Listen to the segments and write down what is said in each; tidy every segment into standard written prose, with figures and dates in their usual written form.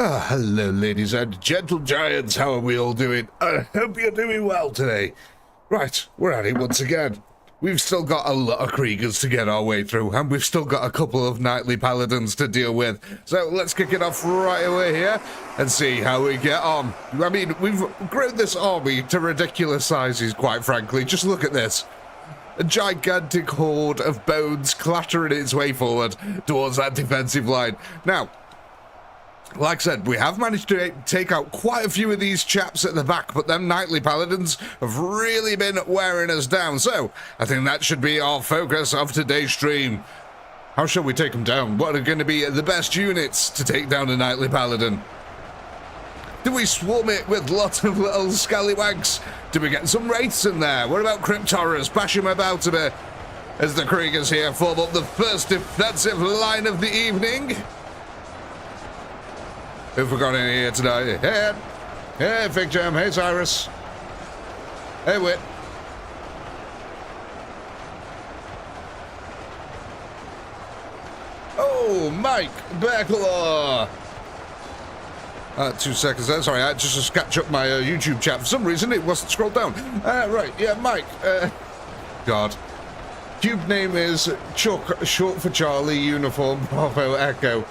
Hello, ladies and gentle giants. How are we all doing? I hope you're doing well today. Right, we're at it once again. We've still got a lot of Kriegers to get our way through, and we've still got a couple of knightly paladins to deal with. So let's kick it off right away here and see how we get on. I mean, we've grown this army to ridiculous sizes, quite frankly. Just look at this. A gigantic horde of bones clattering its way forward towards that defensive line. Now, like I said, we have managed to take out quite a few of these chaps at the back, but them knightly paladins have really been wearing us down. So, I think that should be our focus of today's stream. How shall we take them down? What are going to be the best units to take down a knightly paladin? Do we swarm it with lots of little scallywags? Do we get some wraiths in there? What about crypt horrors? Bash them about a bit as the Kriegers here form up the first defensive line of the evening. Who have we got in here tonight? Hey, Fig Jam. Hey, Cyrus. Hey, Wit. Oh, Mike Beckler. 2 seconds there. Sorry, I had to just catch up my YouTube chat. For some reason, it wasn't scrolled down. Right, yeah, Mike. God. Cube name is Chuck, short for Charlie, uniform, Bravo, Echo.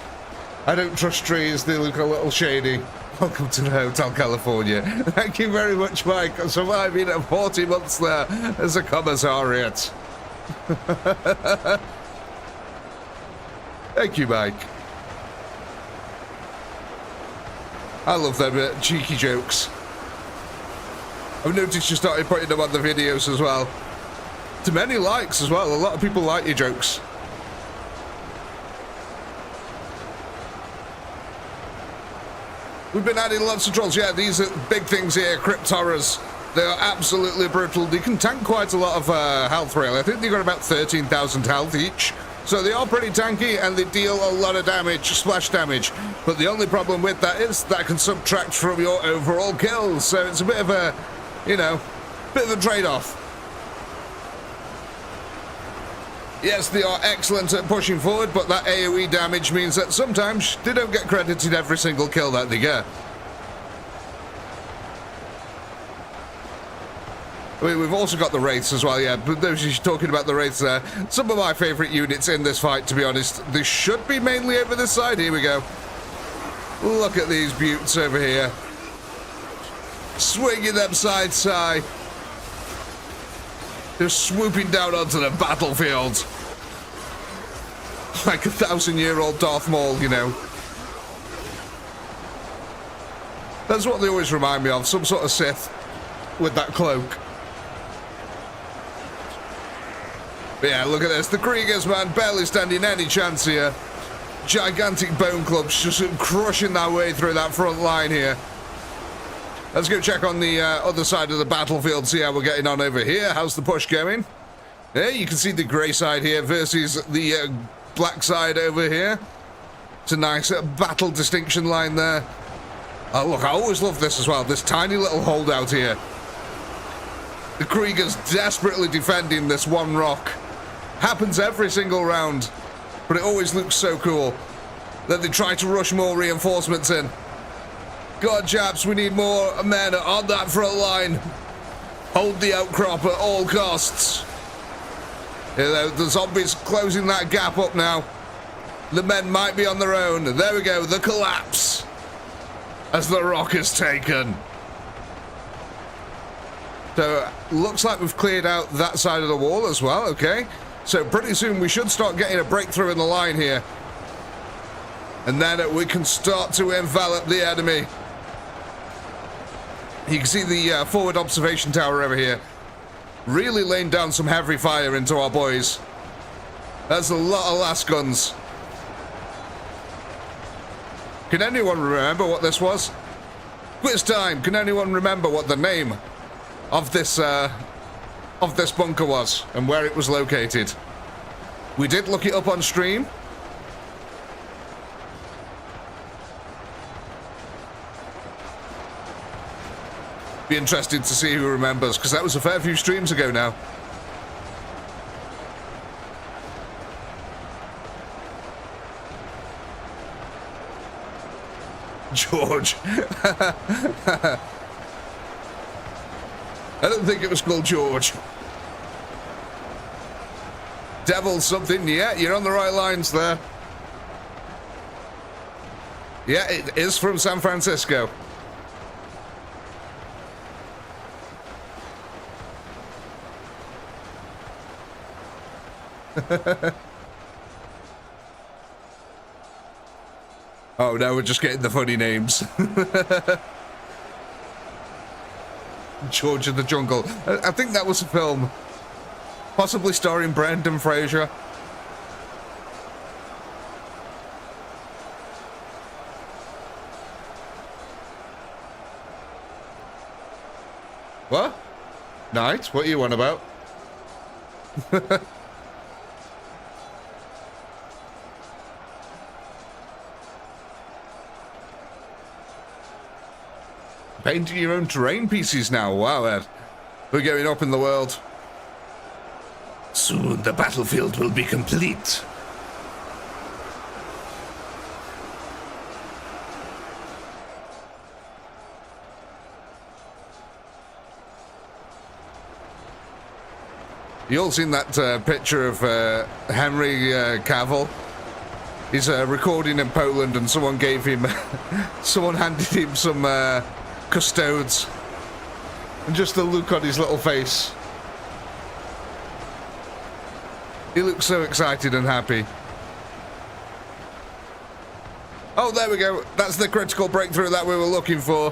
I don't trust trees, they look a little shady. Welcome to the Hotel California. Thank you very much, Mike, for surviving 40 months there as a commissariat. Thank you, Mike. I love them cheeky jokes. I've noticed you started putting them on the videos as well. To many likes as well, a lot of people like your jokes. We've been adding lots of trolls. Yeah, these are big things here, crypt horrors. They are absolutely brutal. They can tank quite a lot of health, really. I think they've got about 13,000 health each. So they are pretty tanky, and they deal a lot of damage, splash damage. But the only problem with that is that can subtract from your overall kills. So it's a bit of a, you know, bit of a trade-off. Yes, they are excellent at pushing forward, but that AoE damage means that sometimes they don't get credited every single kill that they get. I mean, we've also got the Wraiths as well, yeah, but those who's talking about the Wraiths there, some of my favourite units in this fight, to be honest. They should be mainly over this side. Here we go. Look at these buttes over here. Swinging them side to side. Just swooping down onto the battlefield. Like a 1,000-year-old Darth Maul, you know. That's what they always remind me of, some sort of Sith with that cloak. But yeah, look at this. The Kriegers, man, barely standing any chance here. Gigantic bone clubs just crushing their way through that front line here. Let's go check on the other side of the battlefield, see how we're getting on over here. How's the push going? Yeah, you can see the grey side here versus the black side over here. It's a nice battle distinction line there. Oh, look, I always love this as well, this tiny little holdout here. The Kriegers desperately defending this one rock. Happens every single round, but it always looks so cool. Then they try to rush more reinforcements in. God, chaps, we need more men on that front line. Hold the outcrop at all costs. Yeah, the zombies closing that gap up now. The men might be on their own. There we go, the collapse. As the rock is taken. So, looks like we've cleared out that side of the wall as well, okay. So, pretty soon we should start getting a breakthrough in the line here. And then we can start to envelop the enemy. You can see the forward observation tower over here. Really laying down some heavy fire into our boys. That's a lot of last guns. Can anyone remember what this was? Quiz time! Can anyone remember what the name of this bunker was and where it was located? We did look it up on stream. Be interested to see who remembers, because that was a fair few streams ago now. George. I don't think it was called George. Devil something, yeah, you're on the right lines there. Yeah, it is from San Francisco. Oh no, we're just getting the funny names. George of the Jungle. I think that was a film. Possibly starring Brendan Fraser. What? Night? What are you on about? Painting your own terrain pieces now. Wow, Ed. We're going up in the world. Soon the battlefield will be complete. You all seen that picture of Henry Cavill? He's recording in Poland, and someone gave him, someone handed him some custodes, and just the look on his little face. He looks so excited and happy. Oh, there we go. That's the critical breakthrough that we were looking for.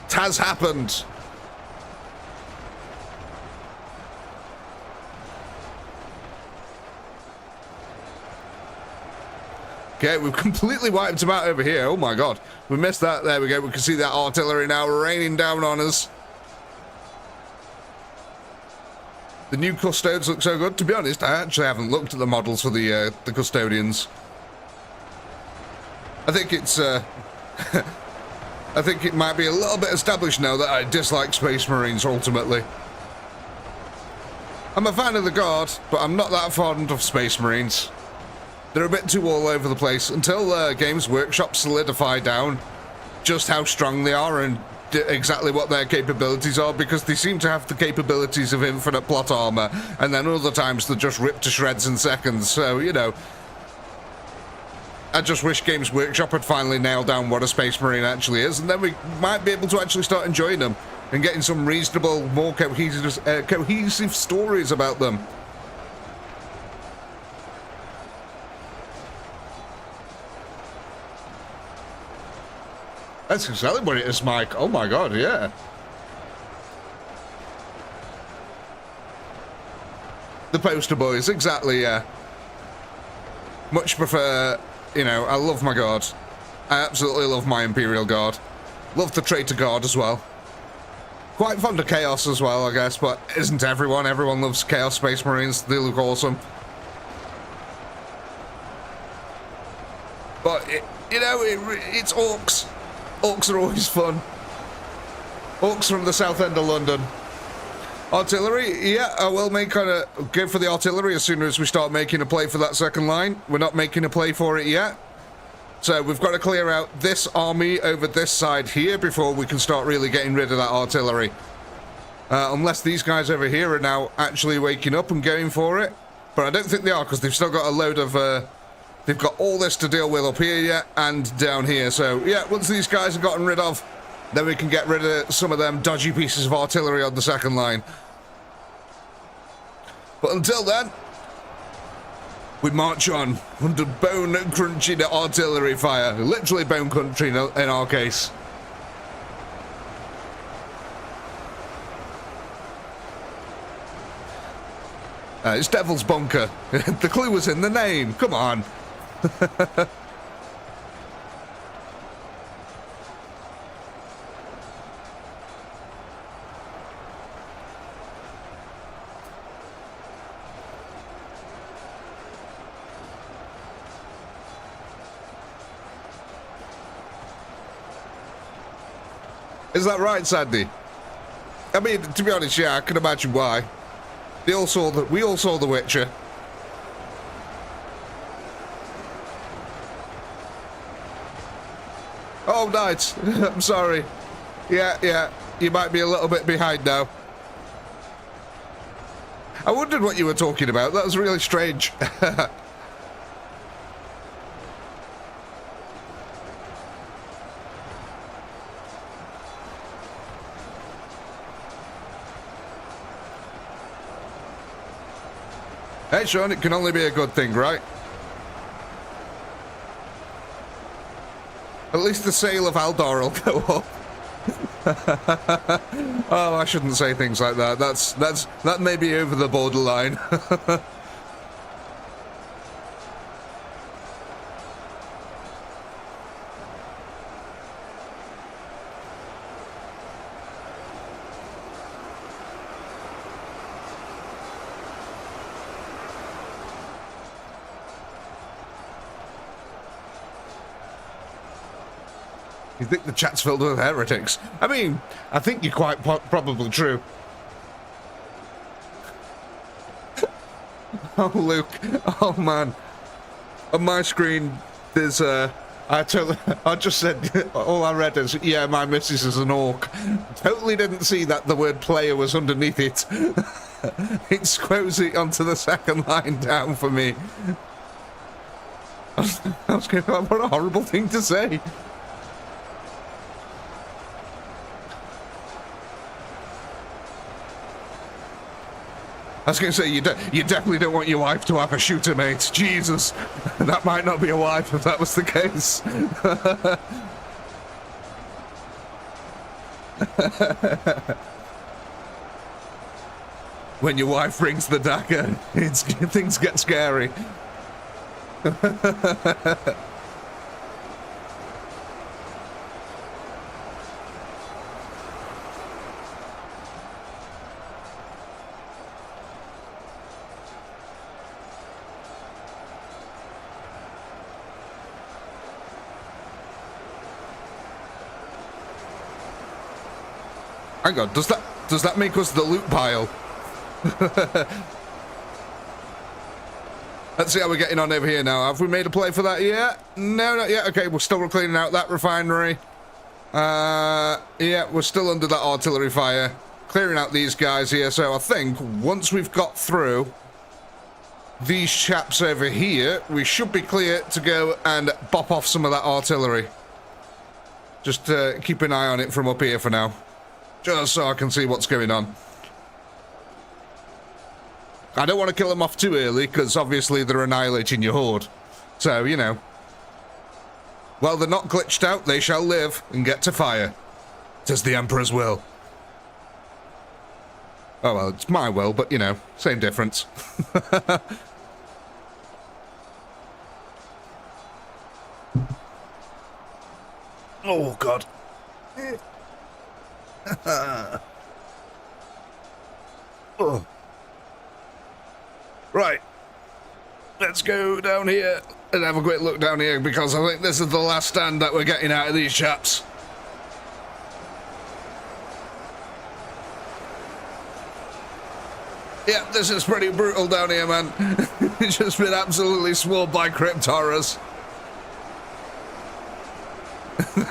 It has happened. Okay, we've completely wiped them out over here. Oh my god. We missed that. There we go. We can see that artillery now raining down on us. The new custodes look so good. To be honest, I actually haven't looked at the models for the custodians. I think it's I think it might be a little bit established now that I dislike Space Marines ultimately. I'm a fan of the Guard, but I'm not that fond of Space Marines. They're a bit too all over the place until Games Workshop solidify down just how strong they are and exactly what their capabilities are, because they seem to have the capabilities of infinite plot armor, and then other times they're just ripped to shreds in seconds. So, you know, I just wish Games Workshop had finally nailed down what a Space Marine actually is, and then we might be able to actually start enjoying them and getting some reasonable, more cohesive stories about them. That's exactly what it is, Mike. Oh my god, yeah. The poster boys, exactly, yeah. Much prefer, you know, I love my Guard. I absolutely love my Imperial Guard. Love the Traitor Guard as well. Quite fond of Chaos as well, I guess, but isn't everyone? Everyone loves Chaos Space Marines. They look awesome. But, you know, it's Orcs. Orcs are always fun. Orcs from the south end of London. Artillery, yeah, I will go for the artillery as soon as we start making a play for that second line. We're not making a play for it yet. So we've got to clear out this army over this side here before we can start really getting rid of that artillery. Unless these guys over here are now actually waking up and going for it. But I don't think they are, because they've still got a load of... They've got all this to deal with up here yet and down here. So, yeah, once these guys are gotten rid of, then we can get rid of some of them dodgy pieces of artillery on the second line. But until then, we march on under bone-crunching artillery fire. Literally bone-crunching in our case. It's Devil's Bunker. The clue was in the name. Come on. Is that right, Sandy? I mean, to be honest, yeah, I can imagine why. We all saw The Witcher. Oh, nice. I'm sorry. Yeah. You might be a little bit behind now. I wondered what you were talking about. That was really strange. Hey, Sean, it can only be a good thing, right? At least the sale of Aldor will go up. Oh, I shouldn't say things like that. That may be over the borderline. You think the chat's filled with heretics? I mean, I think you're quite probably true. Oh, Luke. Oh, man. On my screen, there's I just said, all I read is, yeah, my missus is an orc. Totally didn't see that the word player was underneath it. It squoze it onto the second line down for me. I was going, what a horrible thing to say. I was going to say, you definitely don't want your wife to have a shooter, mate. Jesus, that might not be a wife if that was the case. When your wife brings the dagger, things get scary. Hang on, does that make us the loot pile? Let's see how we're getting on over here now. Have we made a play for that yet? No, not yet. Okay, we're still cleaning out that refinery. Yeah, we're still under that artillery fire. Clearing out these guys here. So I think once we've got through these chaps over here, we should be clear to go and bop off some of that artillery. Just keep an eye on it from up here for now. Just so I can see what's going on. I don't want to kill them off too early, because obviously they're annihilating your horde. So, you know. While they're not glitched out, they shall live and get to fire. 'Tis the Emperor's will. Oh, well, it's my will, but, you know, same difference. Oh, God. Oh. Right, let's go down here and have a quick look down here, because I think this is the last stand that we're getting out of these chaps. Yeah, this is pretty brutal down here, man. It's just been absolutely swarmed by crypt horrors.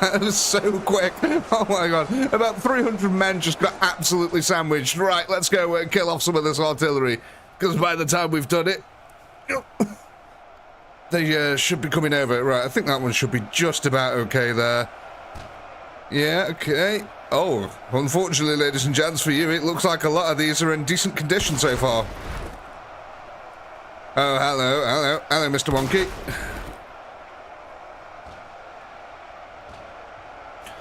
That was so quick. Oh my god. About 300 men just got absolutely sandwiched. Right, let's go and kill off some of this artillery, because by the time we've done it, they should be coming over. Right, I think that one should be just about okay there. Yeah, okay. Oh, unfortunately, ladies and gents, for you, it looks like a lot of these are in decent condition so far. Oh, hello, Mr. Wonky.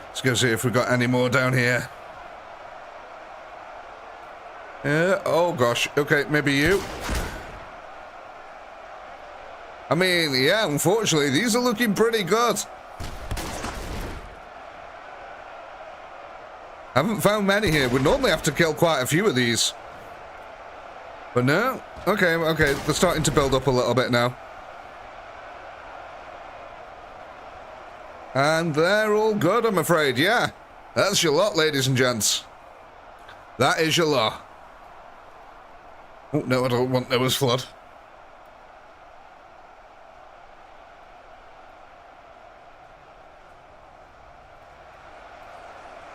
Let's go see if we've got any more down here. Yeah, oh gosh, okay, maybe you. I mean, yeah, unfortunately, these are looking pretty good. Haven't found many here. We normally have to kill quite a few of these. But no. Okay, they're starting to build up a little bit now. And they're all good, I'm afraid, yeah. That's your lot, ladies and gents. That is your lot. Oh, no, I don't want Noah's Flood.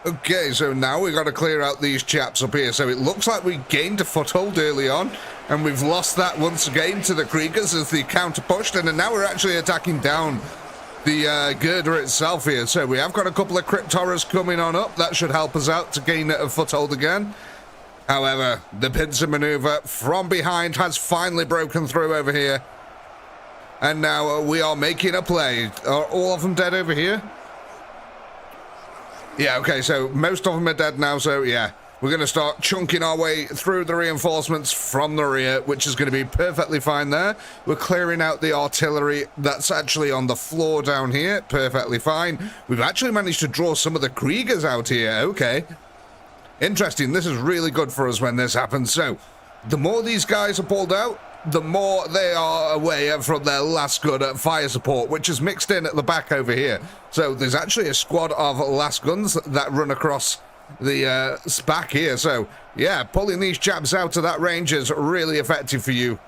Okay, so now we've got to clear out these chaps up here. So it looks like we gained a foothold early on, and we've lost that once again to the Kriegers as the counter pushed, and now we're actually attacking down the girder itself here. So we have got a couple of crypt horrors coming on up. That should help us out to gain a foothold again. However, the pincer maneuver from behind has finally broken through over here. And now we are making a play. Are all of them dead over here? Yeah, okay, so most of them are dead now, so yeah. We're going to start chunking our way through the reinforcements from the rear, which is going to be perfectly fine there. We're clearing out the artillery that's actually on the floor down here. Perfectly fine. We've actually managed to draw some of the Kriegers out here. Okay. Interesting. This is really good for us when this happens. So, the more these guys are pulled out, the more they are away from their last gun at fire support, which is mixed in at the back over here. So there's actually a squad of last guns that run across the back here. So yeah, pulling these chaps out of that range is really effective for you.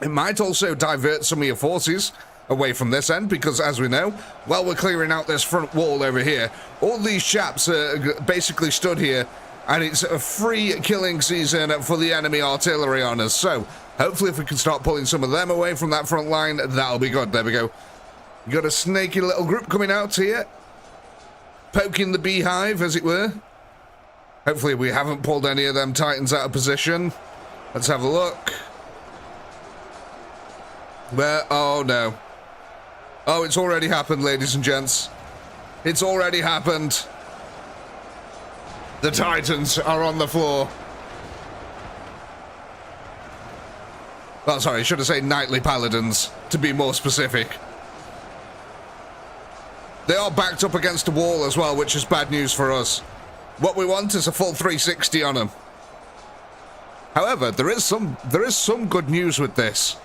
It might also divert some of your forces away from this end, because as we know, while we're clearing out this front wall over here, all these chaps are basically stood here, and it's a free killing season for the enemy artillery on us. So hopefully if we can start pulling some of them away from that front line, that'll be good. There we go. We got a snaky little group coming out here, poking the beehive, as it were. Hopefully we haven't pulled any of them Titans out of position. Let's have a look. Where? Oh, no. Oh, it's already happened, ladies and gents. It's already happened. The Titans are on the floor. Well, sorry, I should have said Knightly Paladins, to be more specific. They are backed up against a wall as well, which is bad news for us. What we want is a full 360 on them. However, there is some good news with this.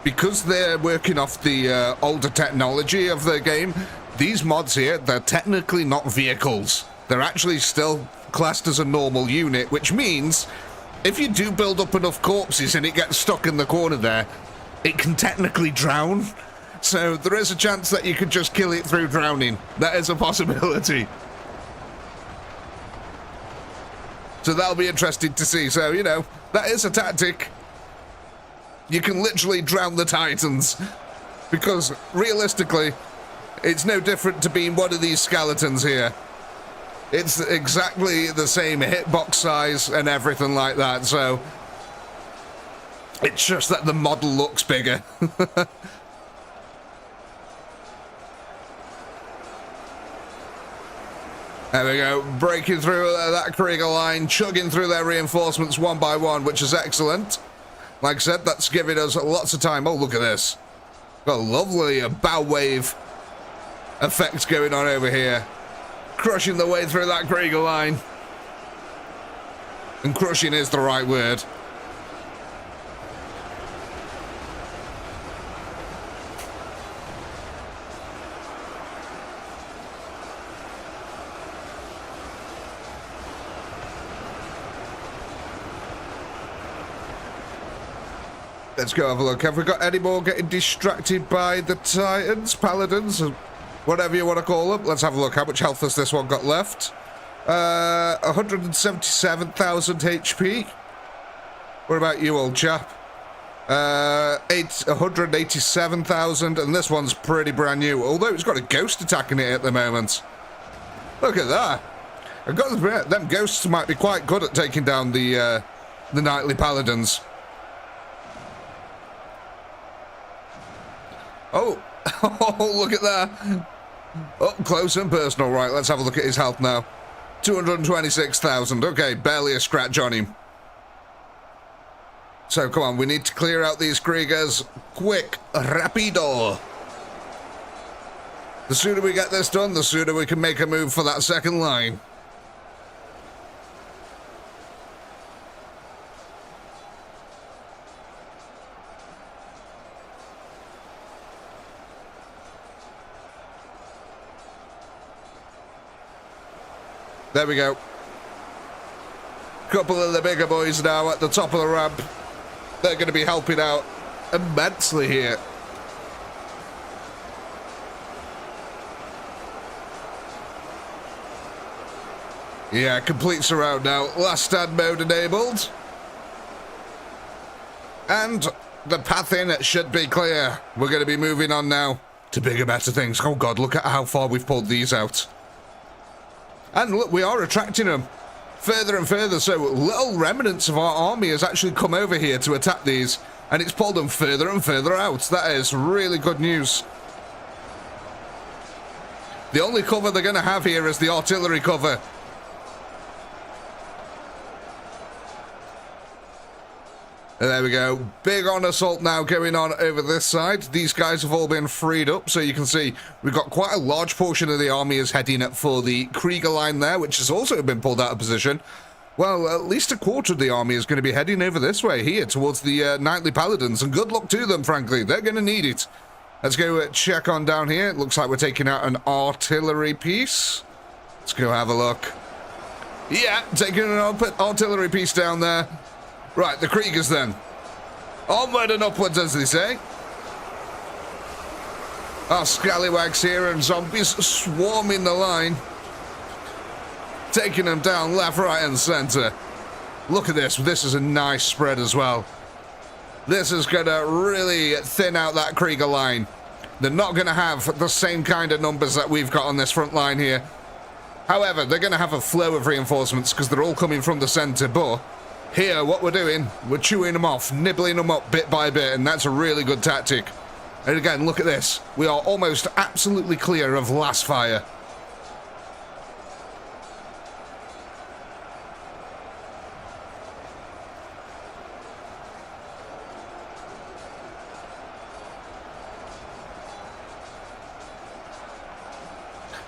Because they're working off the older technology of the game, these mods here, they're technically not vehicles. They're actually still classed as a normal unit, which means if you do build up enough corpses and it gets stuck in the corner there, it can technically drown. So there is a chance that you could just kill it through drowning. That is a possibility. So that'll be interesting to see. So, you know, that is a tactic. You can literally drown the Titans. Because realistically, it's no different to being one of these skeletons here. It's exactly the same hitbox size and everything like that, so it's just that the model looks bigger. There we go, breaking through that creger line, chugging through their reinforcements one by one, which is excellent. Like I said, that's giving us lots of time. Oh, look at this. Got a lovely bow wave effect going on over here. Crushing the way through that creger line. And crushing is the right word. Let's go have a look. Have we got any more getting distracted by the Titans, Paladins, whatever you want to call them? Let's have a look. How much health has this one got left? 177,000 HP. What about you, old chap? 187,000, and this one's pretty brand new, although it's got a ghost attacking it at the moment. Look at that. I've got to admit, them ghosts might be quite good at taking down the Knightly Paladins. Oh, oh, look at that. Up close and personal. Right, let's have a look at his health now. 226,000. Okay, barely a scratch on him. So, come on, we need to clear out these Kriegers. Quick, rapido. The sooner we get this done, the sooner we can make a move for that second line. There we go. Couple of the bigger boys now at the top of the ramp. They're going to be helping out immensely here. Yeah, complete surround now. Last stand mode enabled. And the path in should be clear. We're going to be moving on now to bigger, better things. Oh god, look at how far we've pulled these out. And look, we are attracting them further and further, so little remnants of our army has actually come over here to attack these, and it's pulled them further and further out. That is really good news. The only cover they're going to have here is the artillery cover. And there we go. Big on assault now going on over this side. These guys have all been freed up, so you can see we've got quite a large portion of the army is heading up for the creger line there, which has also been pulled out of position. Well, at least a quarter of the army is going to be heading over this way here towards the Knightly Paladins, and good luck to them, frankly. They're going to need it. Let's go check on down here. It looks like we're taking out an artillery piece. Let's go have a look. Yeah, taking an artillery piece down there. Right, the Kriegers then. Onward and upwards, as they say. Our scallywags here and zombies swarming the line. Taking them down left, right and centre. Look at this. This is a nice spread as well. This is going to really thin out that Krieger line. They're not going to have the same kind of numbers that we've got on this front line here. However, they're going to have a flow of reinforcements because they're all coming from the centre, but here, what we're doing, we're chewing them off, nibbling them up bit by bit, and that's a really good tactic. And again, look at this. We are almost absolutely clear of last fire.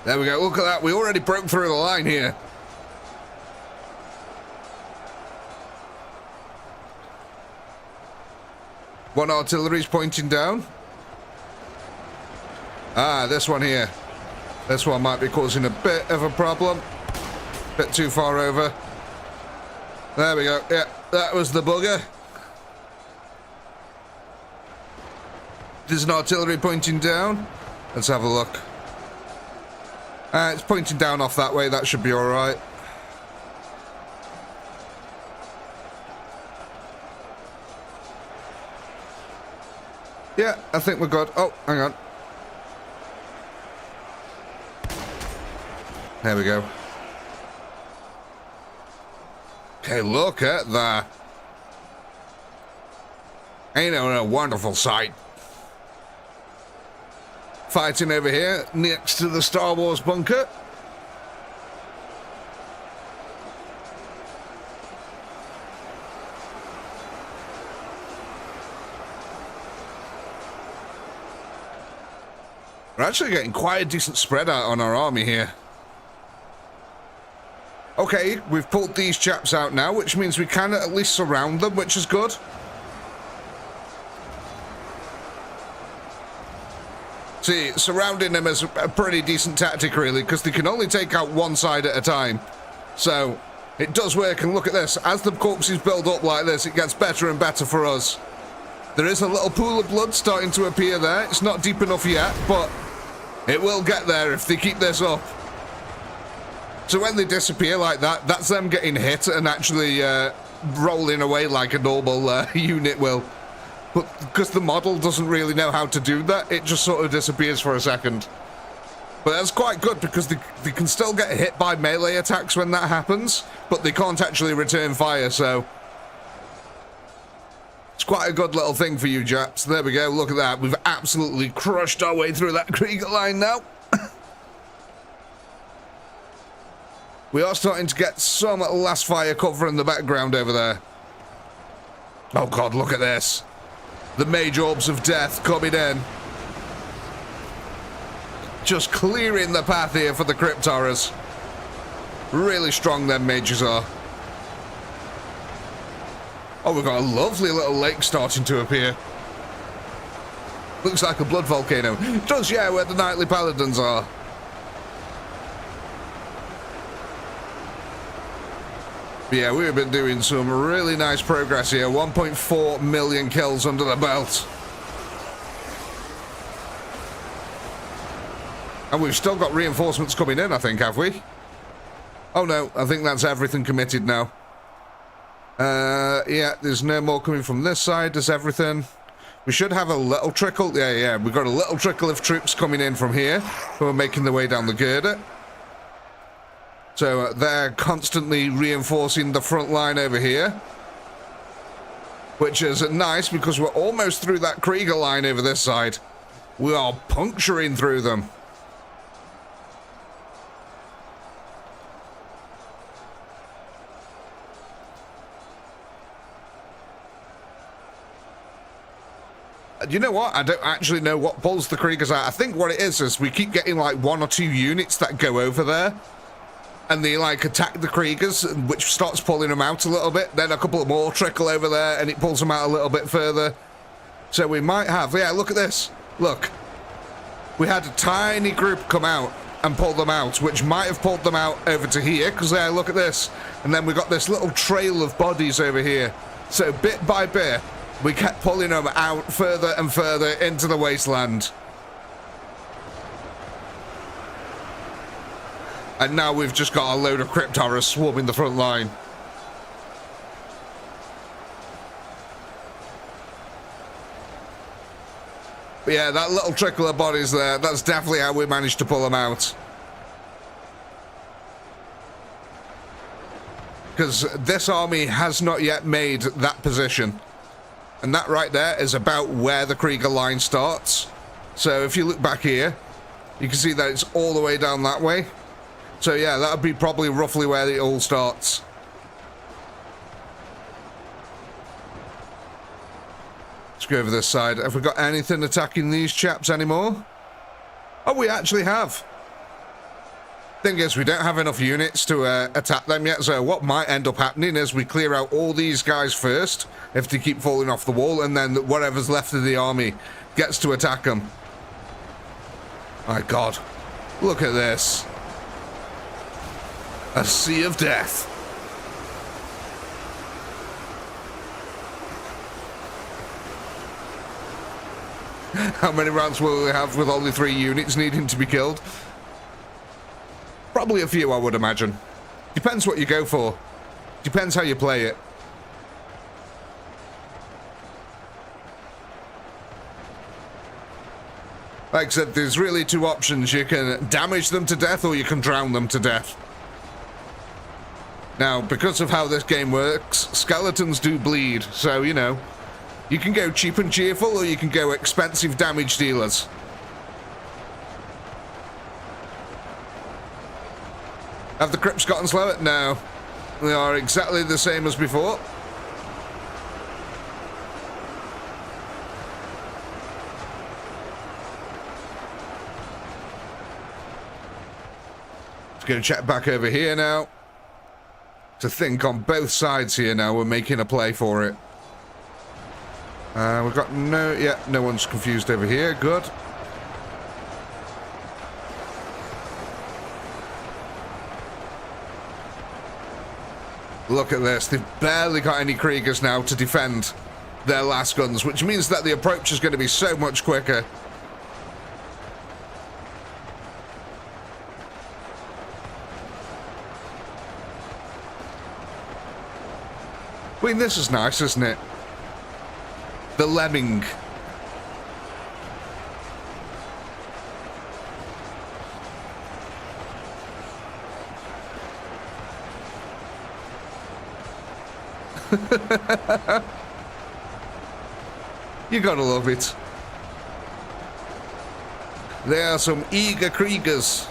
There we go, look at that. We already broke through the line here. One artillery's pointing down. Ah, this one here. This one might be causing a bit of a problem. Bit too far over. There we go. Yeah, that was the bugger. There's an artillery pointing down. Let's have a look. It's pointing down off that way. That should be all right. Yeah, I think we're good. Oh, hang on. There we go. Okay, look at that. Ain't it a wonderful sight? Fighting over here next to the Star Wars bunker. We're actually getting quite a decent spread out on our army here. Okay, we've pulled these chaps out now, which means we can at least surround them, which is good. See, surrounding them is a pretty decent tactic, really, because they can only take out one side at a time. So, it does work, and look at this. As the corpses build up like this, it gets better and better for us. There is a little pool of blood starting to appear there. It's not deep enough yet, but it will get there if they keep this up. So when they disappear like that, that's them getting hit and actually rolling away like a normal unit will. But because the model doesn't really know how to do that, it just sort of disappears for a second. But that's quite good because they can still get hit by melee attacks when that happens, but they can't actually return fire, so it's quite a good little thing for you, chaps. There we go, look at that. We've absolutely crushed our way through that Krieger line now. We are starting to get some last fire cover in the background over there. Oh god, look at this. The mage orbs of death coming in. Just clearing the path here for the crypt horrors. Really strong them mages are. Oh, we've got a lovely little lake starting to appear. Looks like a blood volcano. It does, yeah, where the Knightly Paladins are. But yeah, we've been doing some really nice progress here. 1.4 million kills under the belt. And we've still got reinforcements coming in, I think, have we? Oh no, I think that's everything committed now. Yeah, there's no more coming from this side. There's everything. We should have a little trickle. Yeah, we've got a little trickle of troops coming in from here who are making their way down the girder. So they're constantly reinforcing the front line over here, which is nice because we're almost through that creger line over this side. We are puncturing through them. You know what? I don't actually know what pulls the Kriegers out. I think what it is we keep getting like 1 or 2 units that go over there. And they like attack the Kriegers, which starts pulling them out a little bit. Then a couple more trickle over there and it pulls them out a little bit further. So we might have... Yeah, look at this. Look. We had a tiny group come out and pull them out, which might have pulled them out over to here. Because there, look at this. And then we got this little trail of bodies over here. So bit by bit... we kept pulling them out further and further into the wasteland. And now we've just got a load of crypt horrors swarming the front line. But yeah, that little trickle of bodies there, that's definitely how we managed to pull them out. Because this army has not yet made that position. And that right there is about where the Krieger line starts. So if you look back here, you can see that it's all the way down that way. So yeah, that would be probably roughly where it all starts. Let's go over this side. Have we got anything attacking these chaps anymore? Oh, we actually have. Thing is, we don't have enough units to attack them yet, so what might end up happening is we clear out all these guys first, if they keep falling off the wall, and then whatever's left of the army gets to attack them. My God, look at this. A sea of death. How many rounds will we have with only 3 units needing to be killed? Probably a few, I would imagine. Depends what you go for. Depends how you play it. Like I said, there's really 2 options. You can damage them to death or you can drown them to death. Now, because of how this game works, skeletons do bleed. So, you know, you can go cheap and cheerful or you can go expensive damage dealers. Have the crypts gotten slower? No. They are exactly the same as before. Let's go check back over here now. To think on both sides here now, we're making a play for it. We've got no one's confused over here. Good. Look at this. They've barely got any Kriegers now to defend their last guns, which means that the approach is going to be so much quicker. I mean, this is nice, isn't it? The lemming. You gotta love it. They are some eager Kriegers.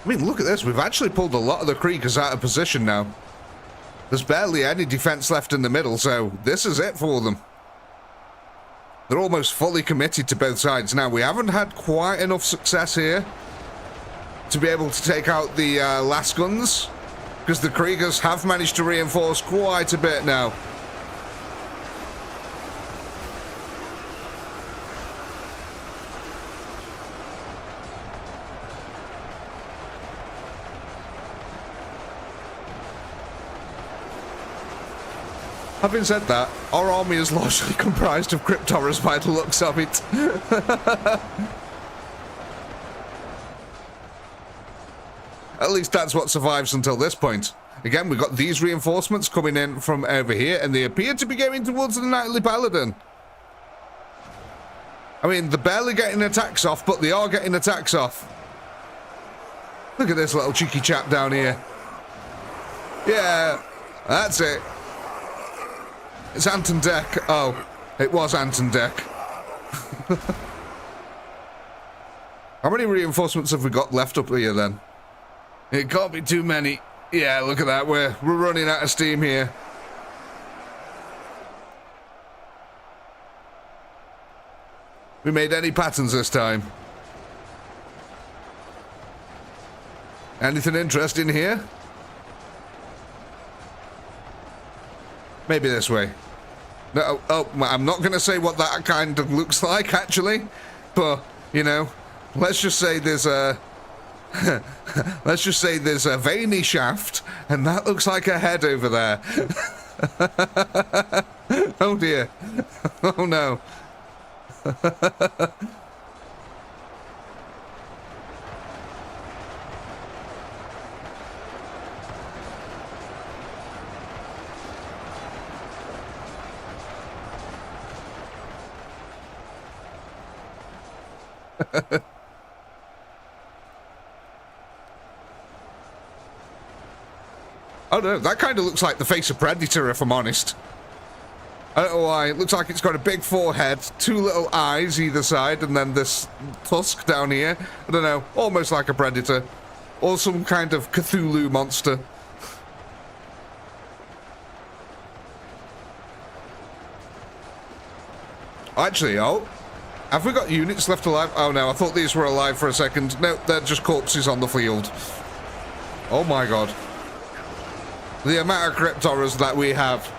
I mean, look at this. We've actually pulled a lot of the Kriegers out of position now. There's barely any defense left in the middle, so this is it for them. They're almost fully committed to both sides. Now, we haven't had quite enough success here to be able to take out the last guns, because the Kriegers have managed to reinforce quite a bit now. Having said that, our army is largely comprised of crypt horrors by the looks of it. At least that's what survives until this point. Again, we've got these reinforcements coming in from over here, and they appear to be going towards the Knightly Paladin. I mean, they're barely getting attacks off, but they are getting attacks off. Look at this little cheeky chap down here. Yeah, that's it. It's Anton Deck. Oh, it was Anton Deck. How many reinforcements have we got left up here then? It can't be too many. Yeah, look at that. We're running out of steam here. We made any patterns this time. Anything interesting here? Maybe this way. No, oh, I'm not going to say what that kind of looks like, actually. But, you know, let's just say there's a... let's just say there's a veiny shaft, and that looks like a head over there. Oh dear. Oh no. Oh no, that kind of looks like the face of Predator, if I'm honest. I don't know why. It looks like it's got a big forehead, two little eyes either side, and then this tusk down here. I don't know, almost like a Predator. Or some kind of Cthulhu monster. Actually, oh. Have we got units left alive? Oh no, I thought these were alive for a second. No, they're just corpses on the field. Oh my god. The amount of crypt horrors that we have.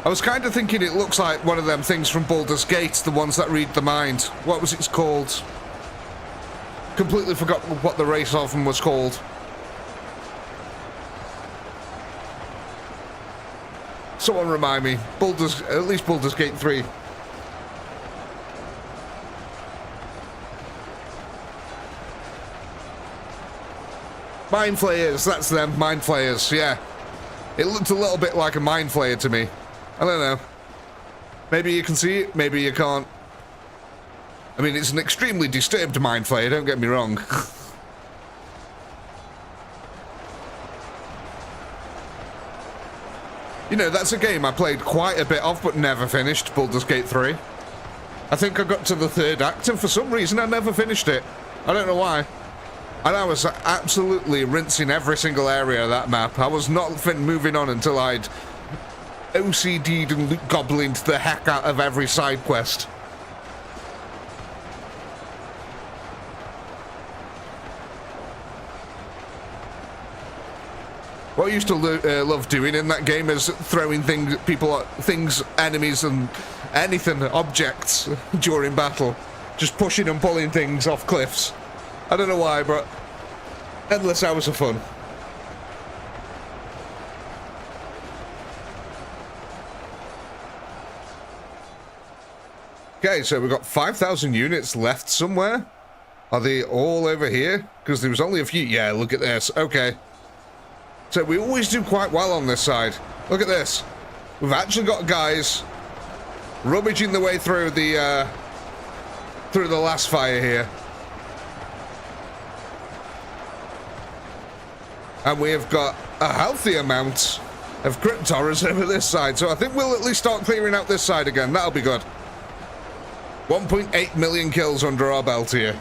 I was kind of thinking it looks like one of them things from Baldur's Gate, the ones that read the mind. What was it called? Completely forgot what the race of them was called. Someone remind me. At least Baldur's Gate 3. Mind Flayers, that's them, Mind Flayers, yeah. It looked a little bit like a Mind Flayer to me. I don't know. Maybe you can see it, maybe you can't. I mean, it's an extremely disturbed Mind Flayer, don't get me wrong. You know, that's a game I played quite a bit of, but never finished, Baldur's Gate 3. I think I got to the 3rd act, and for some reason I never finished it. I don't know why. And I was absolutely rinsing every single area of that map. I was not moving on until I'd OCD'd and Loot Goblined the heck out of every side quest. What I used to love doing in that game is throwing things, enemies and anything, objects during battle. Just pushing and pulling things off cliffs. I don't know why, but endless hours of fun. Okay, so we've got 5,000 units left somewhere. Are they all over here? Because there was only a few. Yeah, look at this. Okay. So we always do quite well on this side. Look at this. We've actually got guys rummaging their way through the last fire here. And we have got a healthy amount of crypt horrors over this side. So I think we'll at least start clearing out this side again. That'll be good. 1.8 million kills under our belt here.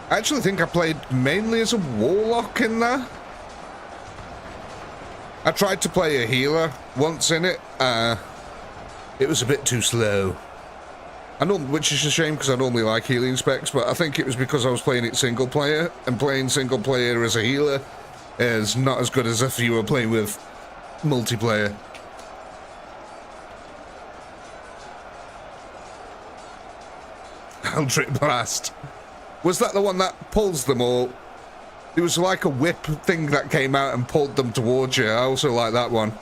I actually think I played mainly as a warlock in there. I tried to play a healer once in it. It was a bit too slow. Which is a shame because I normally like healing specs, but I think it was because I was playing it single player, and playing single player as a healer is not as good as if you were playing with multiplayer. Eldritch Blast. Was that the one that pulls them, or it was like a whip thing that came out and pulled them towards you? I also like that one.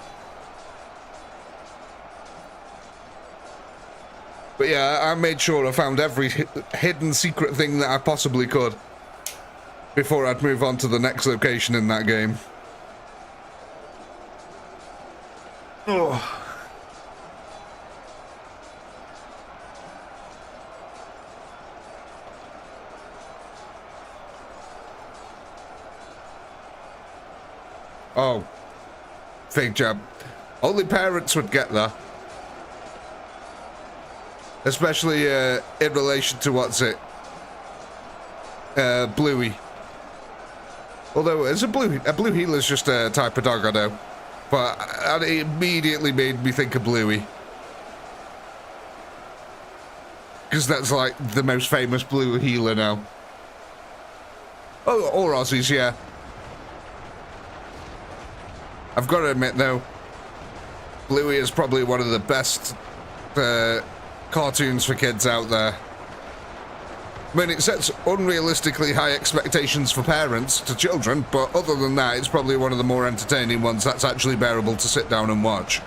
But yeah, I made sure I found every hidden secret thing that I possibly could before I'd move on to the next location in that game. Oh. Oh. Fake jab. Only parents would get that. Especially in relation to what's it? Bluey. Although it's a blue healer's just a type of dog, I know. But it immediately made me think of Bluey. Because that's like the most famous blue healer now. Oh, or Aussies, yeah. I've got to admit though, Bluey is probably one of the best cartoons for kids out there. I mean, it sets unrealistically high expectations for parents to children, but other than that, it's probably one of the more entertaining ones that's actually bearable to sit down and watch.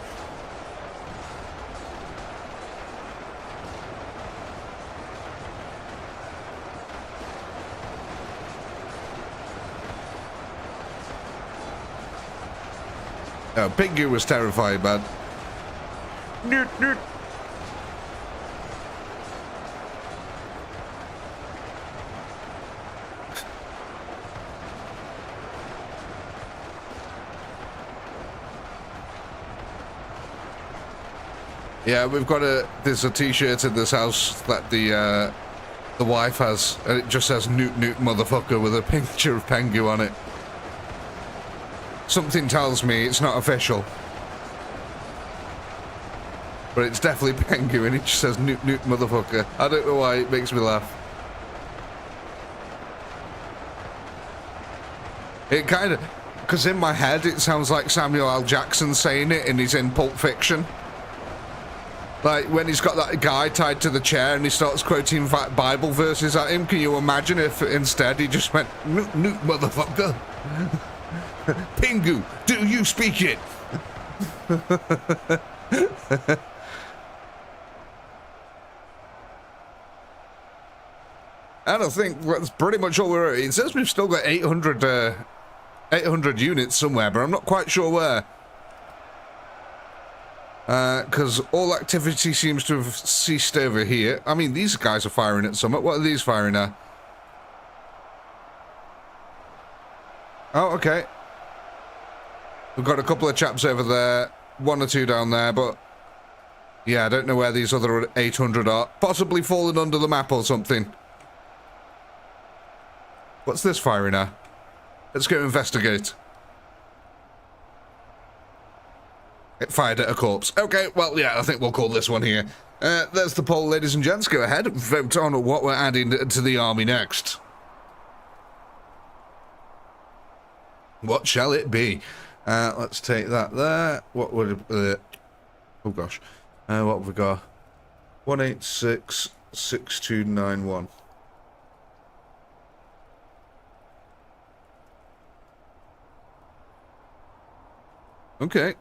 Oh, Pingu was terrifying, man. Newt, newt. Yeah, we've got there's a t-shirt in this house that the wife has, and it just says Newt Newt motherfucker with a picture of Pengu on it. Something tells me it's not official. But it's definitely Pengu, and it just says Newt Newt motherfucker. I don't know why, it makes me laugh. It kind of, because in my head it sounds like Samuel L. Jackson saying it, and he's in Pulp Fiction. Like, when he's got that guy tied to the chair and he starts quoting Bible verses at him, can you imagine if instead he just went, Newt Newt motherfucker? Pingu, do you speak it? And I think that's pretty much all we're at. It says we've still got 800 units somewhere, but I'm not quite sure where. Because all activity seems to have ceased over here. I mean, these guys are firing at something. What are these firing at? Oh, okay. We've got a couple of chaps over there. One or two down there, but... yeah, I don't know where these other 800 are. Possibly fallen under the map or something. What's this firing at? Let's go investigate. It fired at a corpse. Okay, well, yeah, I think we'll call this one here. There's the poll, ladies and gents. Go ahead, vote on what we're adding to the army next. What shall it be? Let's take that there. What would it... oh, gosh. What have we got? 1866291. Okay.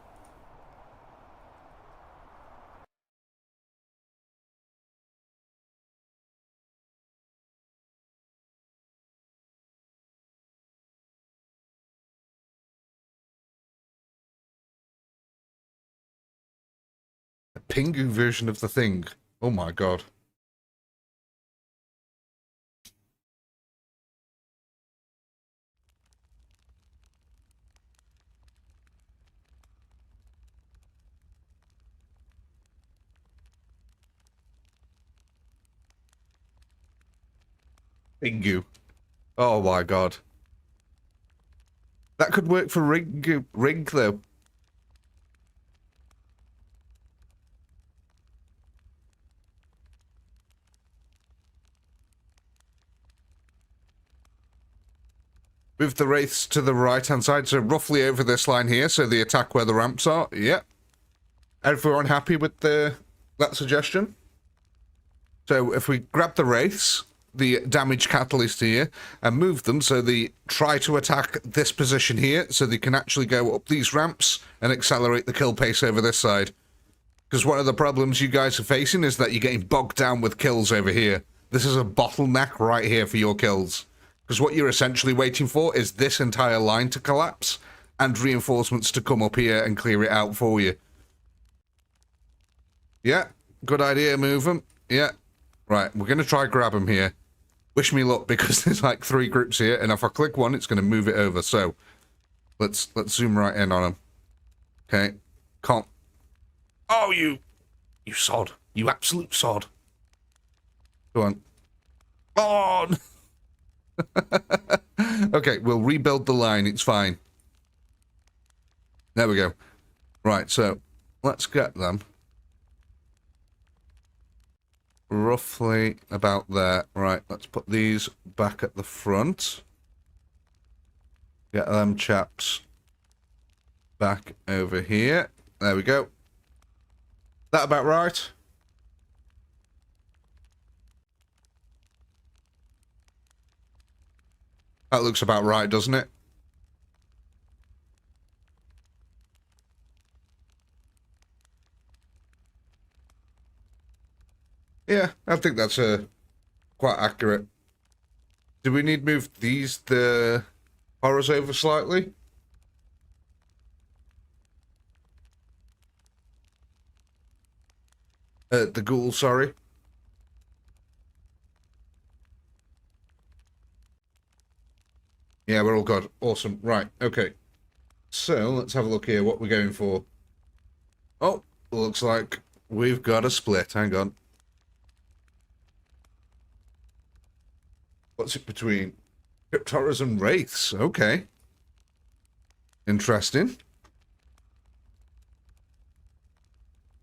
A Pingu version of the thing. Oh my god. Pingu. Oh my god. That could work for Ring though. Move the wraiths to the right-hand side, so roughly over this line here, so they attack where the ramps are. Yep. Everyone happy with that suggestion? So if we grab the wraiths, the damage catalyst here, and move them so they try to attack this position here, so they can actually go up these ramps and accelerate the kill pace over this side. Because one of the problems you guys are facing is that you're getting bogged down with kills over here. This is a bottleneck right here for your kills. Because what you're essentially waiting for is this entire line to collapse and reinforcements to come up here and clear it out for you. Yeah, good idea, move them. Yeah. Right, we're going to try grab them here. Wish me luck, because there's like 3 groups here, and if I click one, it's going to move it over. So, let's zoom right in on them. Okay, can't. Oh, you sod. You absolute sod. Go on. Oh! Okay, we'll rebuild the line. It's fine. There we go. Right, so let's get them roughly about there. Right, let's put these back at the front. Get them chaps back over here. There we go. That about right? That looks about right, doesn't it? Yeah, I think that's quite accurate. Do we need to move the horrors over slightly? The ghouls, sorry. Yeah, we're all good. Awesome. Right, okay. So, let's have a look here, what we're going for. Oh, looks like we've got a split. Hang on. What's it between? Crypt horrors and wraiths. Okay. Interesting.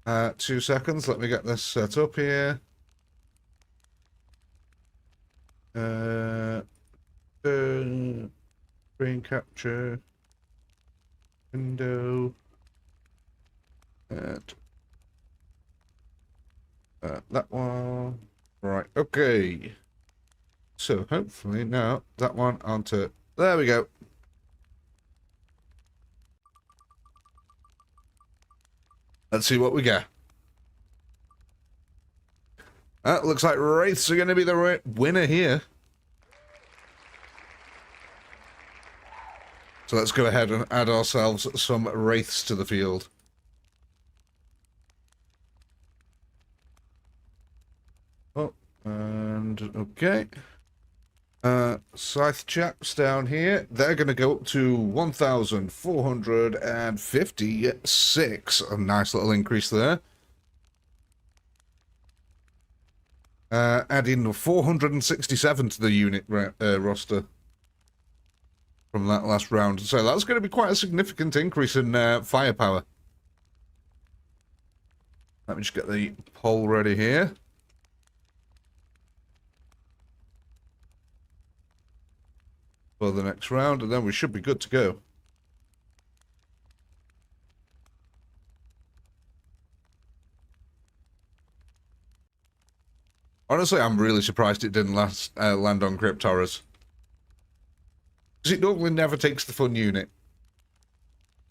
2 seconds. Let me get this set up here. Screen capture. Window. And that one. Right. Okay. So hopefully now that one onto. There we go. Let's see what we get. Looks like wraiths are going to be the winner here. So let's go ahead and add ourselves some wraiths to the field. Oh, and okay. Scythe chaps down here, they're going to go up to 1,456. A nice little increase there. Adding 467 to the unit roster from that last round. So that's going to be quite a significant increase in firepower. Let me just get the poll ready here. For the next round, and then we should be good to go. Honestly, I'm really surprised it didn't land on Crypt Horrors. Because it normally never takes the fun unit.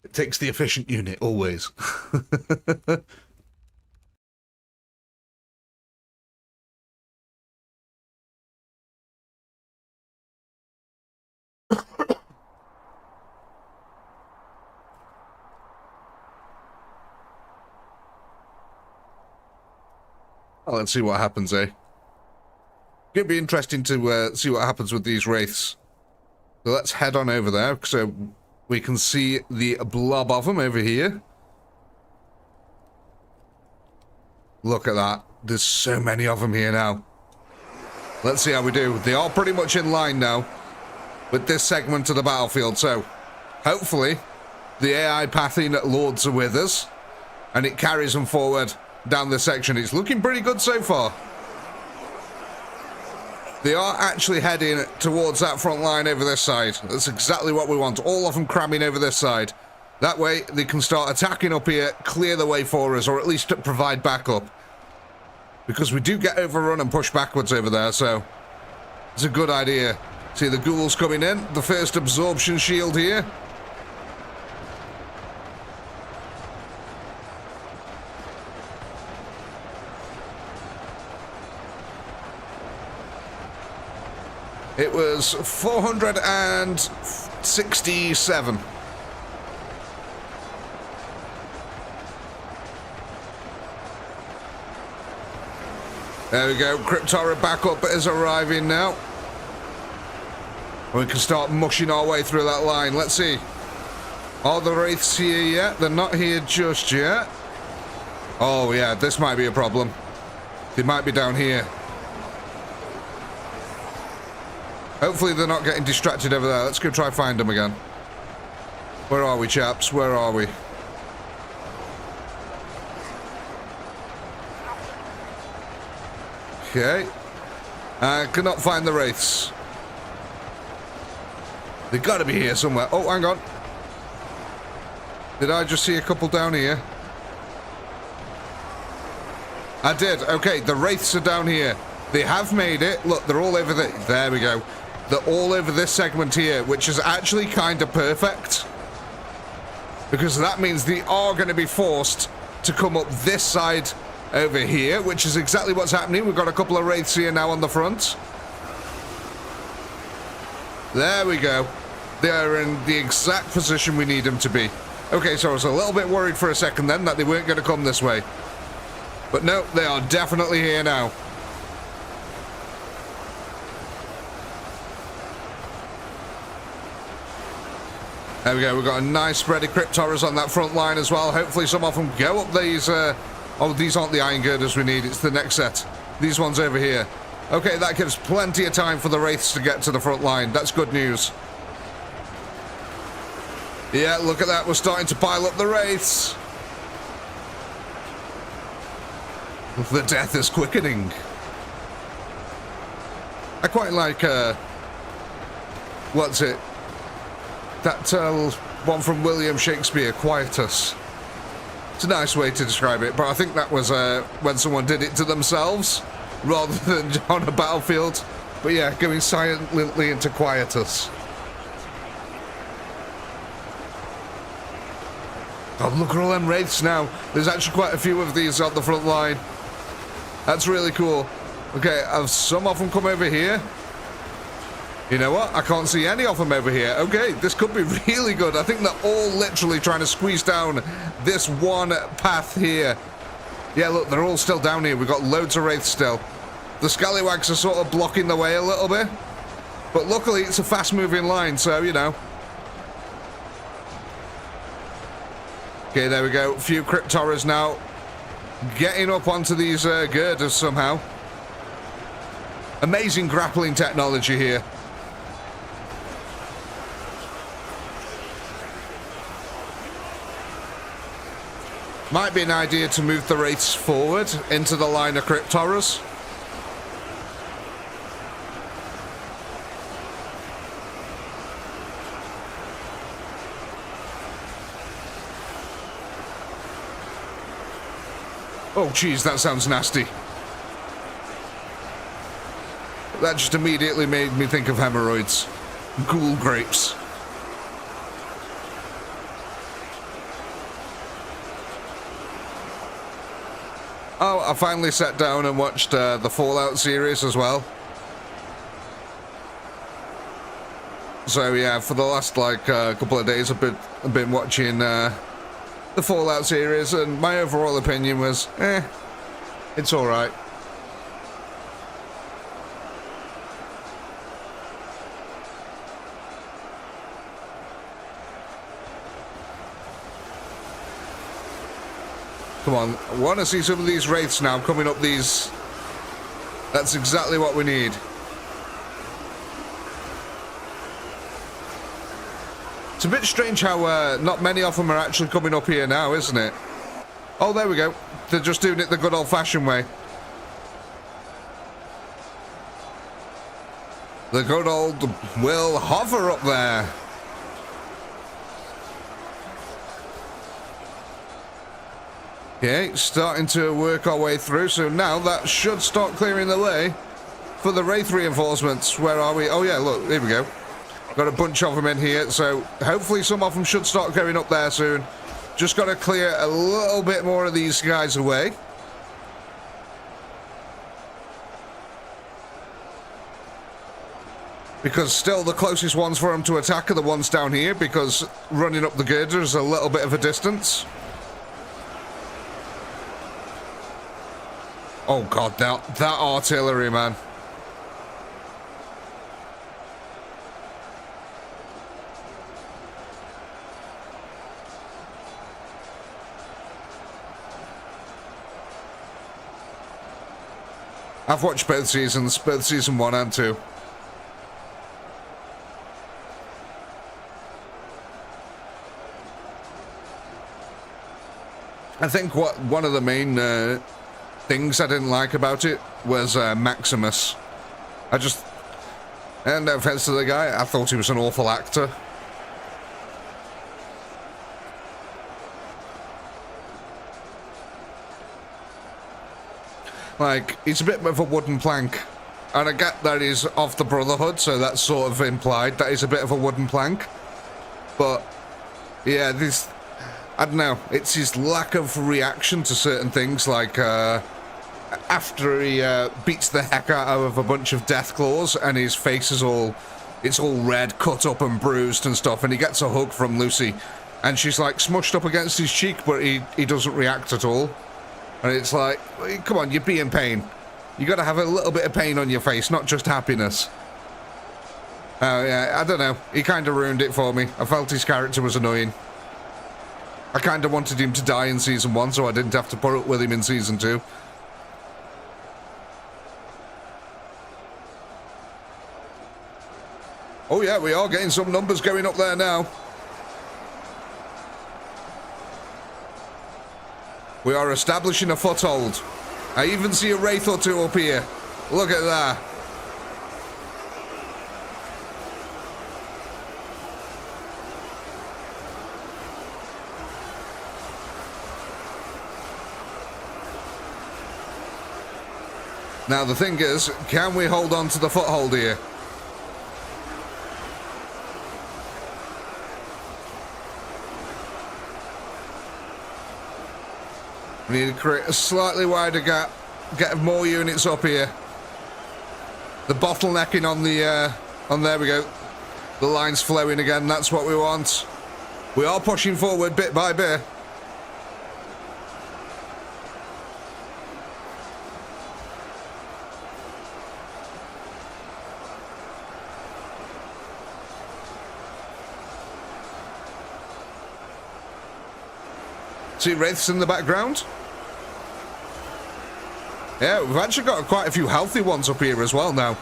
It takes the efficient unit, always. Well, let's see what happens, eh? It'll be interesting to see what happens with these wraiths. So let's head on over there, so we can see the blob of them over here. Look at that. There's so many of them here now. Let's see how we do. They are pretty much in line now with this segment of the battlefield, so hopefully the AI pathing lords are with us and it carries them forward down this section. It's looking pretty good so far. They are actually heading towards that front line over this side. That's exactly what we want. All of them cramming over this side. That way, they can start attacking up here, clear the way for us, or at least provide backup. Because we do get overrun and pushed backwards over there, so it's a good idea. See the ghouls coming in. The first absorption shield here. It was 467. There we go. Cryptora backup is arriving now. We can start mushing our way through that line. Let's see. Are the Wraiths here yet? They're not here just yet. Oh, yeah. This might be a problem. They might be down here. Hopefully they're not getting distracted over there. Let's go try find them again. Where are we, chaps? Where are we? Okay. Cannot find the Wraiths. They've got to be here somewhere. Oh, hang on. Did I just see a couple down here? I did. Okay, the Wraiths are down here. They have made it. Look, they're all over the... There we go. They're all over this segment here, which is actually kind of perfect. Because that means they are going to be forced to come up this side over here, which is exactly what's happening. We've got a couple of Wraiths here now on the front. There we go. They are in the exact position we need them to be. Okay, so I was a little bit worried for a second then that they weren't going to come this way. But no, they are definitely here now. There we go, we've got a nice spread of Cryptoras on that front line as well. Hopefully some of them go up these... oh, these aren't the Iron Girders we need, it's the next set. These ones over here. Okay, that gives plenty of time for the Wraiths to get to the front line. That's good news. Yeah, look at that, we're starting to pile up the Wraiths. The death is quickening. I quite like, what's it? That one from William Shakespeare, Quietus. It's a nice way to describe it, but I think that was when someone did it to themselves rather than on a battlefield. But yeah, going silently into Quietus. Oh, look at all them Wraiths now. There's actually quite a few of these on the front line. That's really cool. Okay, have some of them come over here? You know what? I can't see any of them over here. Okay, this could be really good. I think they're all literally trying to squeeze down this one path here. Yeah, look, they're all still down here. We've got loads of Wraiths still. The Scallywags are sort of blocking the way a little bit. But luckily, it's a fast-moving line, so, you know. Okay, there we go. A few Cryptoras now getting up onto these girders somehow. Amazing grappling technology here. Might be an idea to move the Wraiths forward into the line of Cryptoras. Oh, geez, that sounds nasty. That just immediately made me think of hemorrhoids. Ghoul grapes. Oh, I finally sat down and watched the Fallout series as well. So yeah, for the last like couple of days I've been watching the Fallout series, and my overall opinion was, it's alright. Come on, I want to see some of these Wraiths now coming up these. That's exactly what we need. It's a bit strange how not many of them are actually coming up here now, isn't it? Oh, there we go. They're just doing it the good old-fashioned way. The good old Will hover up there. Okay, starting to work our way through. So now that should start clearing the way for the Wraith reinforcements. Where are we? Oh yeah, look, here we go. Got a bunch of them in here. So hopefully some of them should start going up there soon. Just got to clear a little bit more of these guys away. Because still the closest ones for them to attack are the ones down here, because running up the girder is a little bit of a distance. Oh god, that artillery, man. I've watched both seasons, both season 1 and 2. I think one of the main things I didn't like about it was Maximus. And no offense to the guy, I thought he was an awful actor. Like, he's a bit of a wooden plank. And I get that he's of the Brotherhood, so that's sort of implied that he's a bit of a wooden plank. But, yeah, I don't know, it's his lack of reaction to certain things, like after he beats the heck out of a bunch of Deathclaws and his face is all red, cut up and bruised and stuff, and he gets a hug from Lucy and she's like smushed up against his cheek, but he doesn't react at all. And it's like, come on, you'd be in pain. You got to have a little bit of pain on your face, not just happiness. Yeah, I don't know, he kind of ruined it for me. I felt his character was annoying. I kind of wanted him to die in Season 1, so I didn't have to put up with him in Season 2. Oh yeah, we are getting some numbers going up there now. We are establishing a foothold. I even see a Wraith or two up here. Look at that. Now the thing is, can we hold on to the foothold here? We need to create a slightly wider gap, get more units up here. The bottlenecking on there we go. The line's flowing again, that's what we want. We are pushing forward bit by bit. See Wraiths in the background? Yeah, we've actually got quite a few healthy ones up here as well now.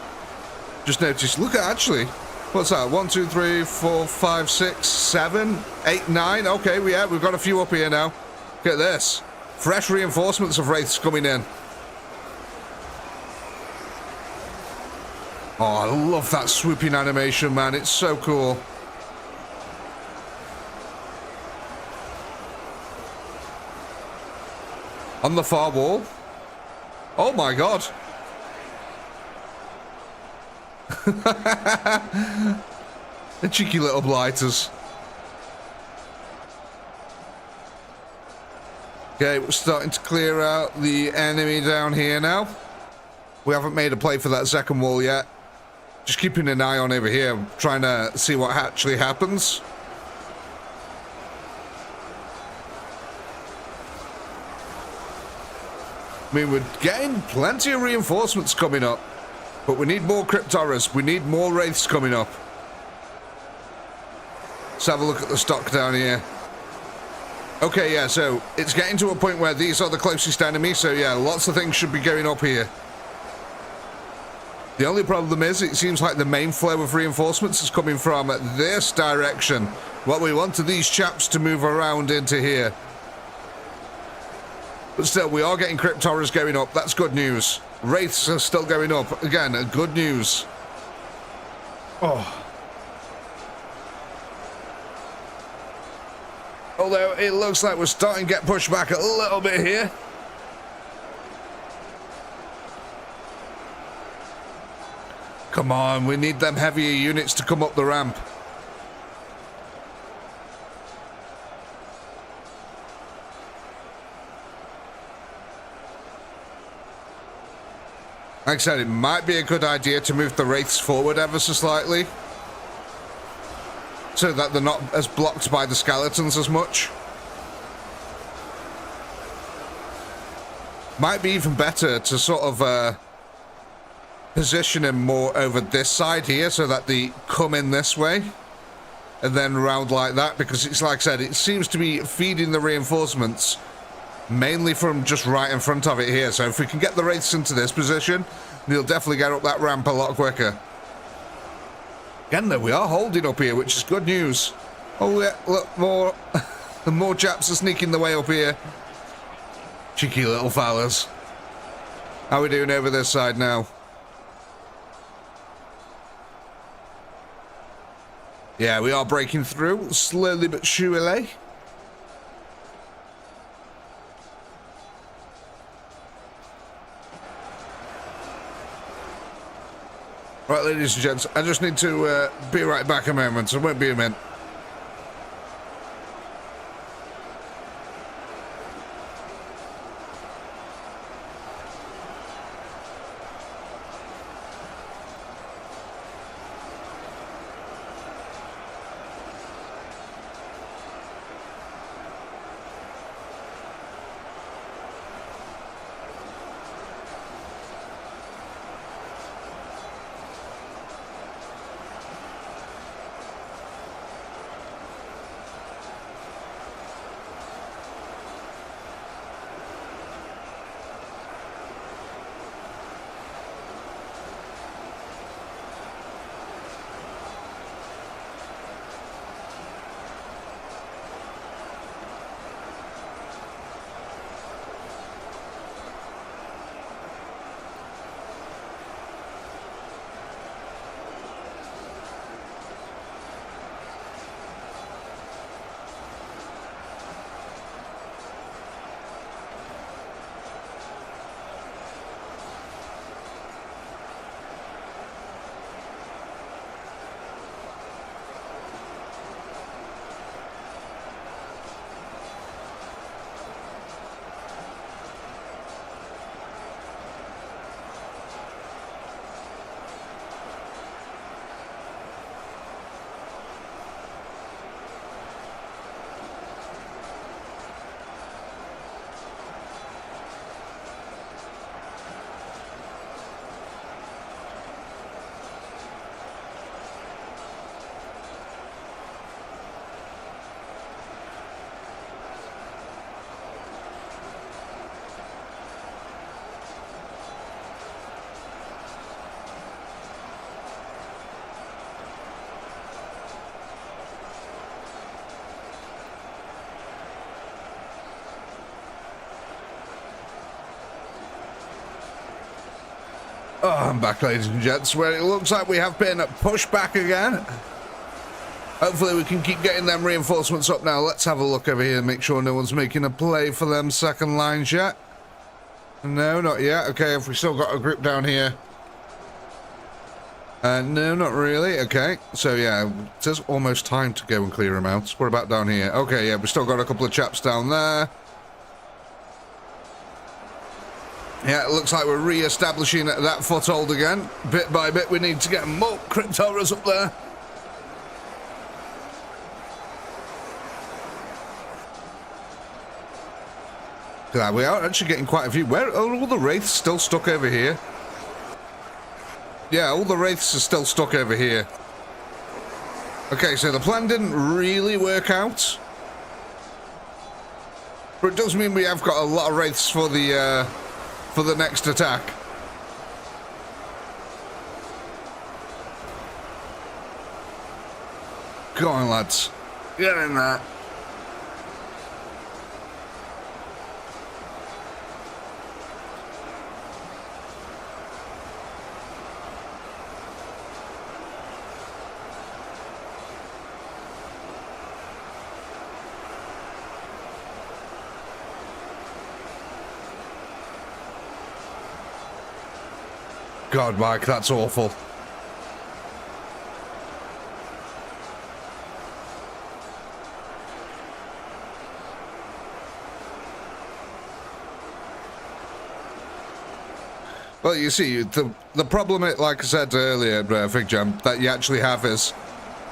Just noticed, look at actually, what's that? 1, 2, 3, 4, 5, 6, 7, 8, 9. Okay, yeah, we've got a few up here now. Look at this. Fresh reinforcements of Wraiths coming in. Oh, I love that swooping animation, man. It's so cool. On the far wall. Oh my god. The cheeky little blighters. Okay, we're starting to clear out the enemy down here now. We haven't made a play for that second wall yet. Just keeping an eye on over here, trying to see what actually happens. I mean, we're getting plenty of reinforcements coming up, but we need more Cryptorers. We need more Wraiths coming up. Let's have a look at the stock down here. Okay, yeah, so it's getting to a point where these are the closest enemies, so yeah, lots of things should be going up here. The only problem is, it seems like the main flow of reinforcements is coming from this direction. What we want are these chaps to move around into here. But still, we are getting Cryptorers going up. That's good news. Wraiths are still going up. Again, good news. Oh. Although it looks like we're starting to get pushed back a little bit here. Come on, we need them heavier units to come up the ramp. Like I said, it might be a good idea to move the wraiths forward ever so slightly, so that they're not as blocked by the skeletons as much. Might be even better to sort of position him more over this side here, so that they come in this way and then round like that, because it's like I said, it seems to be feeding the reinforcements mainly from just right in front of it here. So if we can get the wraiths into this position, they'll definitely get up that ramp a lot quicker. Again though, we are holding up here, which is good news. Oh yeah, look, more the more chaps are sneaking the way up here. Cheeky little fellas. How are we doing over this side now? Yeah, we are breaking through, slowly but surely. Right, ladies and gents, I just need to be right back a moment, so it won't be a minute. Oh, I'm back, ladies and gents, where it looks like we have been pushed back again. Hopefully we can keep getting them reinforcements up now. Let's have a look over here and make sure no one's making a play for them second lines yet. No, not yet. Okay, have we still got a group down here? No, not really. Okay, so yeah, it says almost time to go and clear them out. What about down here? Okay, yeah, we've still got a couple of chaps down there. Yeah, it looks like we're re-establishing that foothold again. Bit by bit, we need to get more crypt horrors up there. Yeah, we are actually getting quite a few. Where are all the wraiths still stuck over here? Yeah, all the wraiths are still stuck over here. Okay, so the plan didn't really work out. But it does mean we have got a lot of wraiths for the next attack. Go on, lads. Get in there. God, Mike, that's awful. Well, you see, the problem, like I said earlier, Fig Jam, that you actually have is,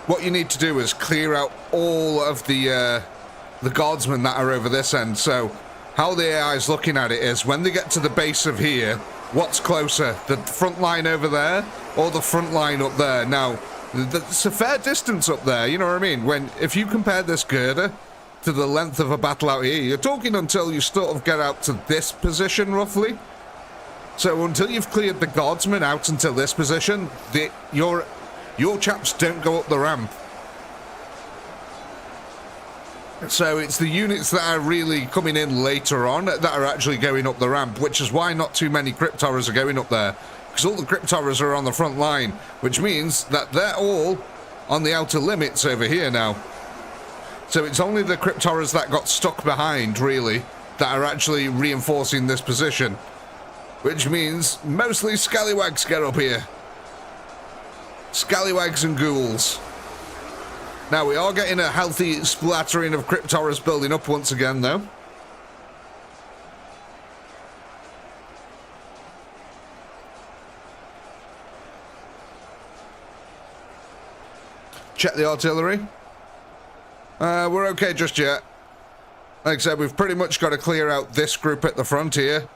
what you need to do is clear out all of the guardsmen that are over this end. So, how the AI is looking at it is, when they get to the base of here, what's closer, the front line over there, or the front line up there? Now, it's a fair distance up there, you know what I mean? If you compare this girder to the length of a battle out here, you're talking until you sort of get out to this position, roughly. So until you've cleared the guardsmen out until this position, your chaps don't go up the ramp. So it's the units that are really coming in later on that are actually going up the ramp, which is why not too many crypt horrors are going up there. Because all the crypt horrors are on the front line, which means that they're all on the outer limits over here now. So it's only the crypt horrors that got stuck behind, really, that are actually reinforcing this position. Which means mostly scallywags get up here. Scallywags and ghouls. Now, we are getting a healthy splattering of crypt horrors building up once again, though. Check the artillery. We're okay just yet. Like I said, we've pretty much got to clear out this group at the front here.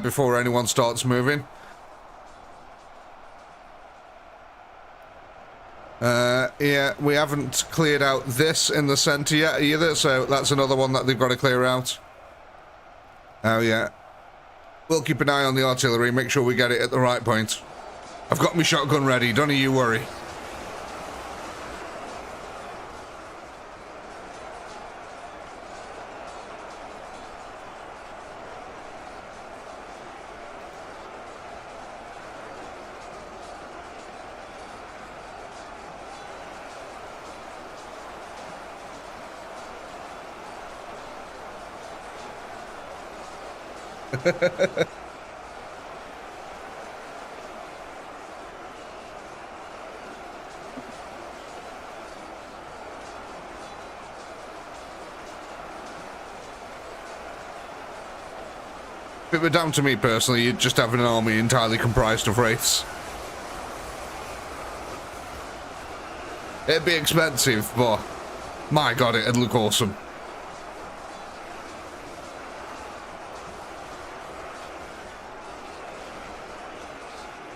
Before anyone starts moving. Yeah, we haven't cleared out this in the center yet either, so that's another one that they've got to clear out. Oh yeah. We'll keep an eye on the artillery, make sure we get it at the right point. I've got my shotgun ready, don't you worry. If it were down to me personally, you'd just have an army entirely comprised of wraiths. It'd be expensive, but my god, it'd look awesome.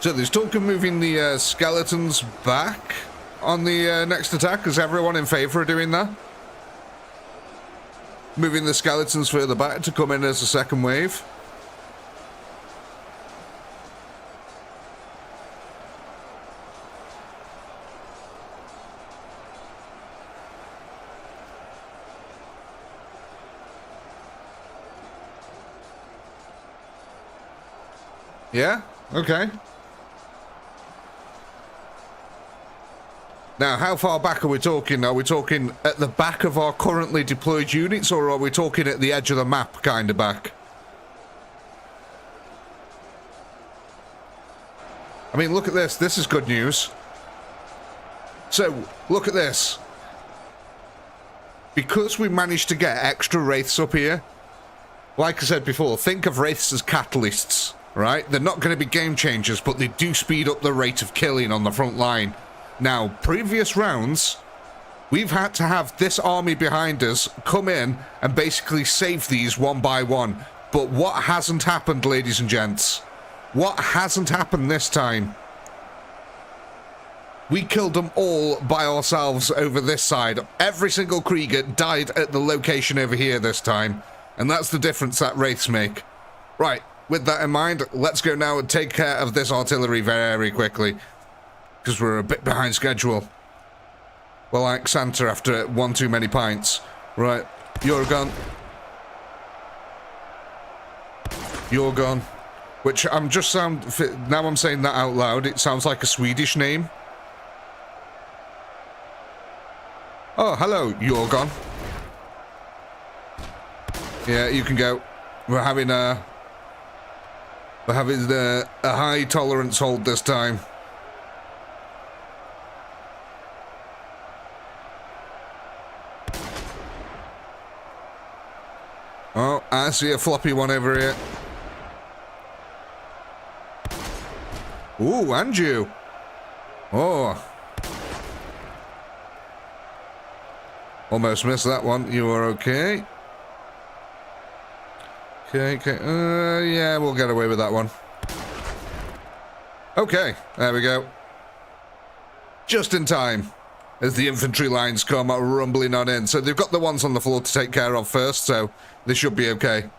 So there's talk of moving the skeletons back on the next attack. Is everyone in favour of doing that? Moving the skeletons further back to come in as a second wave? Yeah? Okay. Now, how far back are we talking? Are we talking at the back of our currently deployed units, or are we talking at the edge of the map kind of back? I mean, look at this. This is good news. So, look at this. Because we managed to get extra wraiths up here, like I said before, think of wraiths as catalysts, right? They're not going to be game changers, but they do speed up the rate of killing on the front line. Now, previous rounds, we've had to have this army behind us come in and basically save these one by one. But what hasn't happened, ladies and gents? What hasn't happened this time? We killed them all by ourselves over this side. Every single creger died at the location over here this time. And that's the difference that wraiths make. Right, with that in mind, let's go now and take care of this artillery very quickly. Because we're a bit behind schedule. Well, like Santa after one too many pints. Right, you're gone. You're gone. Which I'm just now I'm saying that out loud, it sounds like a Swedish name. Oh, hello, you're gone. Yeah, you can go. We're having We're having a high tolerance hold this time. Oh, I see a floppy one over here. Ooh, and you. Oh. Almost missed that one. You are okay. Okay. Yeah, we'll get away with that one. Okay, there we go. Just in time, as the infantry lines come rumbling on in. So they've got the ones on the floor to take care of first, so this should be okay.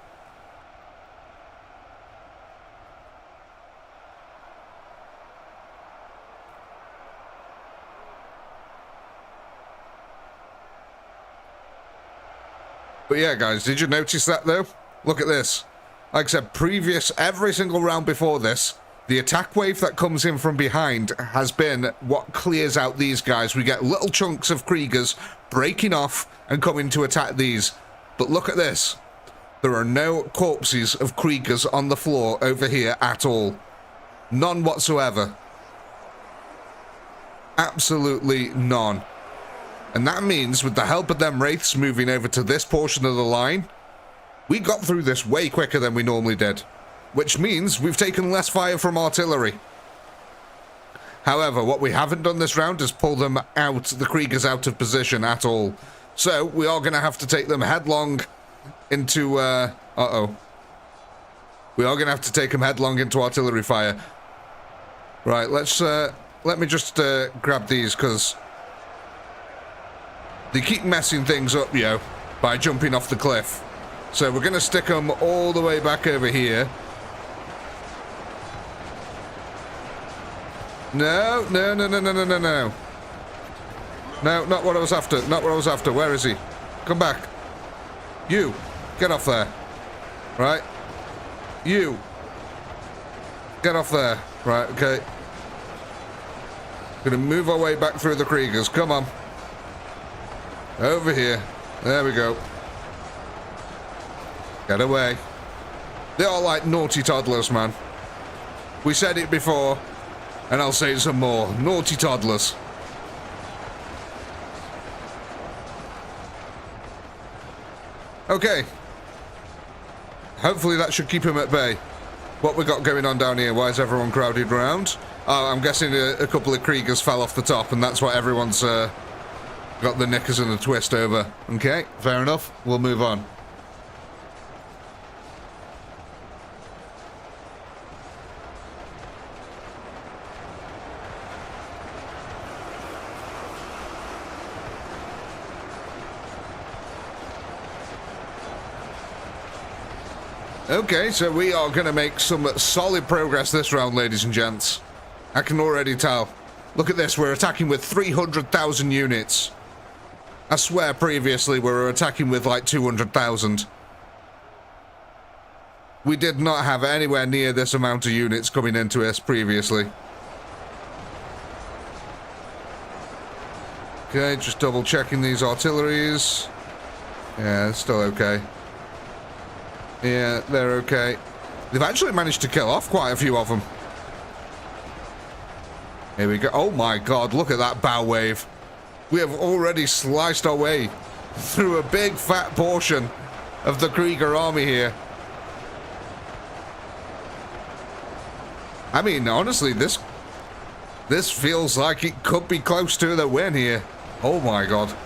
But yeah, guys, did you notice that, though? Look at this. Like I said, every single round before this, the attack wave that comes in from behind has been what clears out these guys. We get little chunks of Kriegers breaking off and coming to attack these. But look at this. There are no corpses of Kriegers on the floor over here at all. None whatsoever. Absolutely none. And that means, with the help of them Wraiths moving over to this portion of the line, we got through this way quicker than we normally did. Which means we've taken less fire from artillery. However, what we haven't done this round is pull them out, the Kriegers out of position at all. So, we are going to have to take them headlong into, We are going to have to take them headlong into artillery fire. Right, let me just grab these, because they keep messing things up, by jumping off the cliff. So we're going to stick them all the way back over here. No. No, not what I was after. Not what I was after. Where is he? Come back. You. Get off there. Right. You. Get off there. Right, okay. Gonna move our way back through the Kriegers. Come on. Over here. There we go. Get away. They are like naughty toddlers, man. We said it before, and I'll say it some more. Naughty toddlers. Okay. Hopefully that should keep him at bay. What we got going on down here? Why is everyone crowded around? Oh, I'm guessing a couple of Kriegers fell off the top, and that's why everyone's got the knickers and the twist over. Okay, fair enough. We'll move on. Okay, so we are going to make some solid progress this round, ladies and gents. I can already tell. Look at this, we're attacking with 300,000 units. I swear previously we were attacking with like 200,000. We did not have anywhere near this amount of units coming into us previously. Okay, just double checking these artilleries. Yeah, it's still okay. Yeah, they're okay. They've actually managed to kill off quite a few of them. Here we go. Oh my god, look at that bow wave. We have already sliced our way through a big fat portion of the Krieger army here. I mean, honestly, this feels like it could be close to the win here. Oh my god.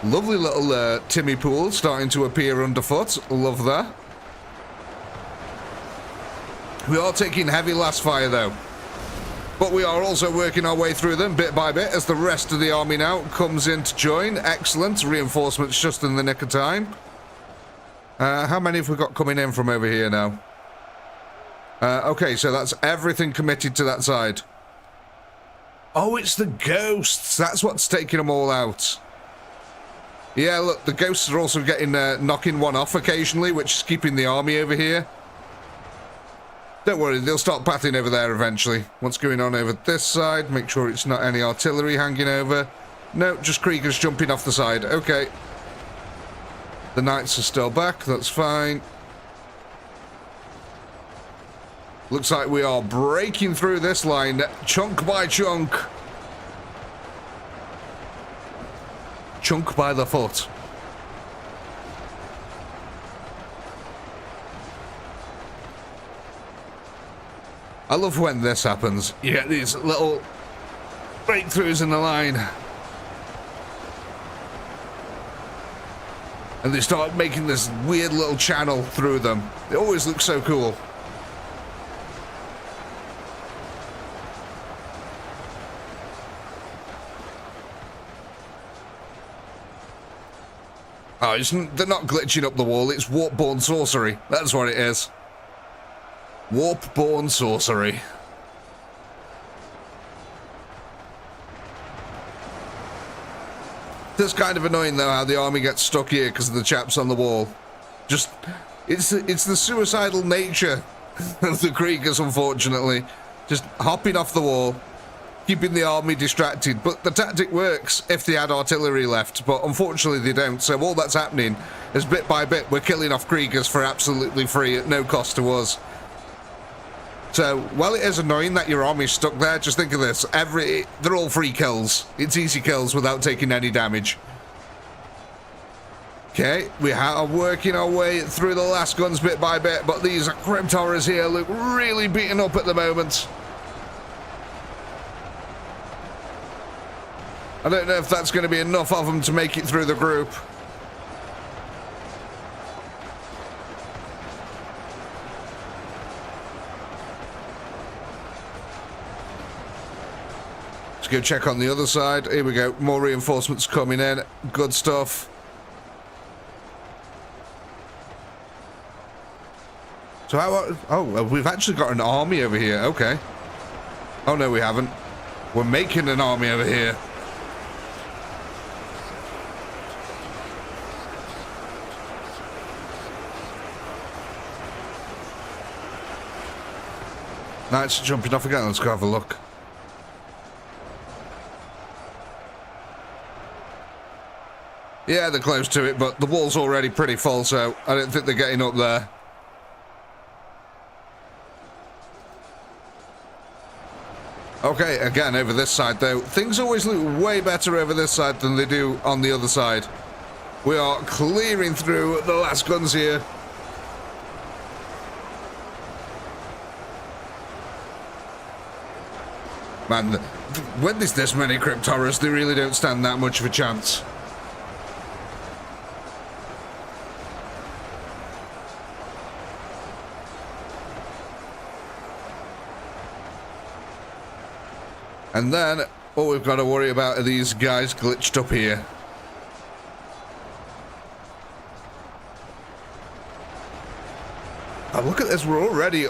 Lovely little Timmy pool starting to appear underfoot. Love that. We are taking heavy last fire though. But we are also working our way through them bit by bit as the rest of the army now comes in to join. Excellent. Reinforcements just in the nick of time. How many have we got coming in from over here now? Okay, so that's everything committed to that side. Oh, it's the ghosts. That's what's taking them all out. Yeah, look, the ghosts are also getting knocking one off occasionally, which is keeping the army over here. Don't worry, they'll start pathing over there eventually. What's going on over this side? Make sure it's not any artillery hanging over. No, just Kriegers jumping off the side. Okay. The knights are still back, that's fine. Looks like we are breaking through this line, chunk by chunk. Chunk by the foot. I love when this happens. You get these little breakthroughs in the line. And they start making this weird little channel through them. It always looks so cool. Oh, they're not glitching up the wall. It's warp-born sorcery. That's what it is. Warp-born sorcery. It's kind of annoying though how the army gets stuck here because of the chaps on the wall. Just, it's the suicidal nature of the Kriegers, unfortunately. Just hopping off the wall, keeping the army distracted. But the tactic works if they had artillery left, but unfortunately they don't. So all that's happening is bit by bit we're killing off Kriegers for absolutely free at no cost to us. So, while it is annoying that your army's stuck there, just think of this. They're all free kills. It's easy kills without taking any damage. Okay, we are working our way through the last guns bit by bit, but these crypt horrors here look really beaten up at the moment. I don't know if that's going to be enough of them to make it through the group. Let's go check on the other side. Here we go. More reinforcements coming in. Good stuff. So how... Oh, we've actually got an army over here. Okay. Oh, no, we haven't. We're making an army over here. Knights jumping off again. Let's go have a look. Yeah, they're close to it, but the wall's already pretty full, so I don't think they're getting up there. Okay, again, over this side, though. Things always look way better over this side than they do on the other side. We are clearing through the last guns here. Man, when there's this many crypt horrors, they really don't stand that much of a chance. And then, all we've got to worry about are these guys glitched up here. Oh, look at this, we're already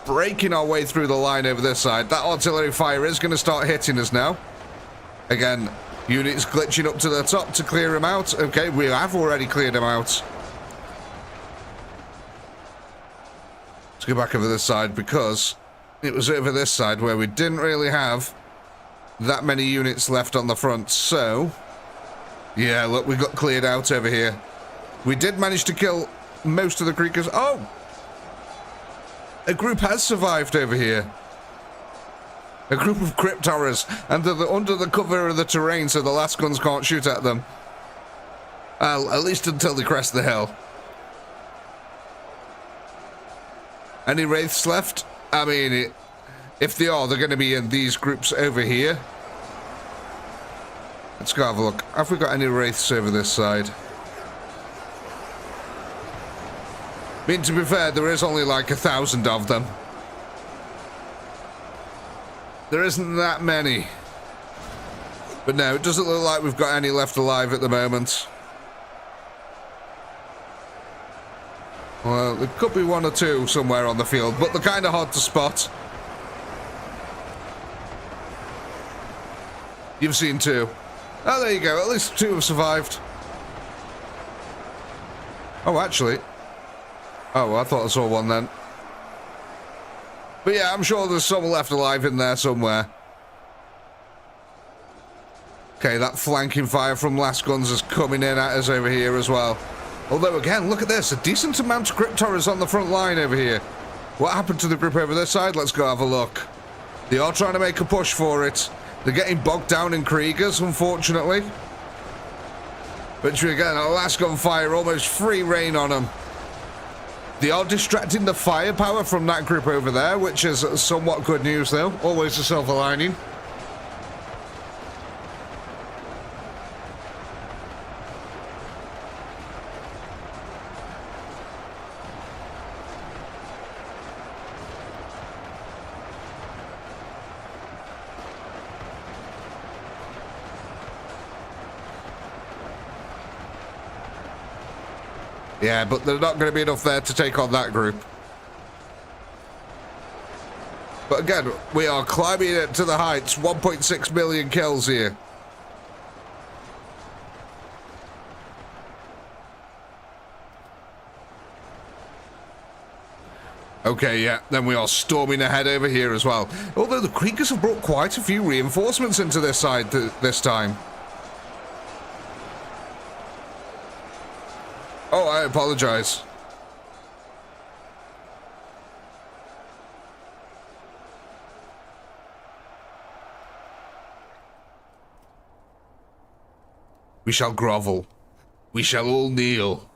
breaking our way through the line over this side. That artillery fire is going to start hitting us now. Again, units glitching up to the top to clear them out. Okay, we have already cleared them out. Let's go back over this side because it was over this side where we didn't really have that many units left on the front. So, yeah, look, we got cleared out over here. We did manage to kill most of the creatures. Oh! A group has survived over here. A group of crypt horrors under the cover of the terrain so the last guns can't shoot at them. At least until they crest the hill. Any wraiths left? I mean, if they are, they're going to be in these groups over here. Let's go have a look. Have we got any wraiths over this side? I mean, to be fair, there is only like 1,000 of them. There isn't that many. But no, it doesn't look like we've got any left alive at the moment. Well, there could be one or two somewhere on the field, but they're kind of hard to spot. You've seen two. Oh, there you go. At least two have survived. Oh, actually. Oh, I thought I saw one then. But yeah, I'm sure there's some left alive in there somewhere. Okay, that flanking fire from last guns is coming in at us over here as well. Although, again, look at this. A decent amount of crypt horrors on the front line over here. What happened to the group over this side? Let's go have a look. They are trying to make a push for it. They're getting bogged down in Kriegers, unfortunately. Which we get a last gunfire, almost free reign on them. They are distracting the firepower from that group over there, which is somewhat good news, though. Always a silver lining. Yeah, but there's not going to be enough there to take on that group. But again, we are climbing it to the heights. 1.6 million kills here. Okay, yeah, then we are storming ahead over here as well. Although the Kriegers have brought quite a few reinforcements into this side this time. Oh, I apologize. We shall grovel. We shall all kneel.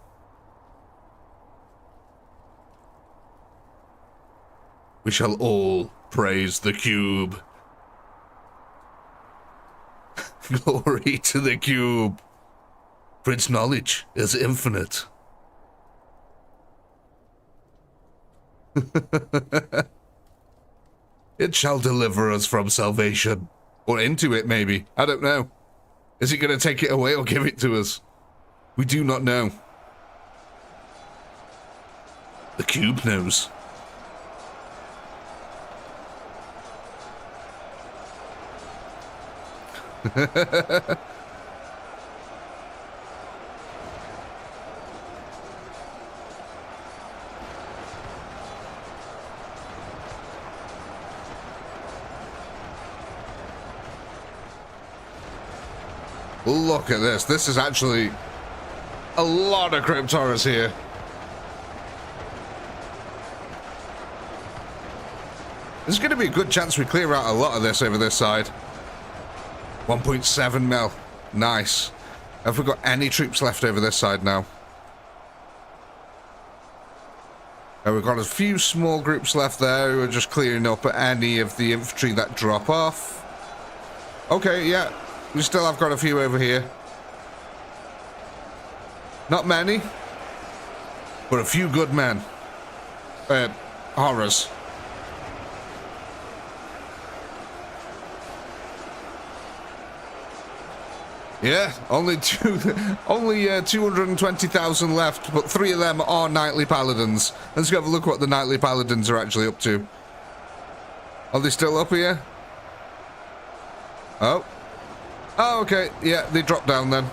We shall all praise the cube. Glory to the cube. For its knowledge is infinite. It shall deliver us from salvation. Or into it, maybe. I don't know. Is it going to take it away or give it to us? We do not know. The cube knows. Look at this. This is actually a lot of Cryptoras here. There's going to be a good chance we clear out a lot of this over this side. 1.7 mil. Nice. Have we got any troops left over this side now? And we've got a few small groups left there who are just clearing up any of the infantry that drop off. Okay, yeah. We still have got a few over here. Not many, but a few good men. Horrors. Yeah, only 220,000 left, but 3 of them are Knightly Paladins. Let's go have a look what the Knightly Paladins are actually up to. Are they still up here? Oh. Oh, okay. Yeah, they dropped down then.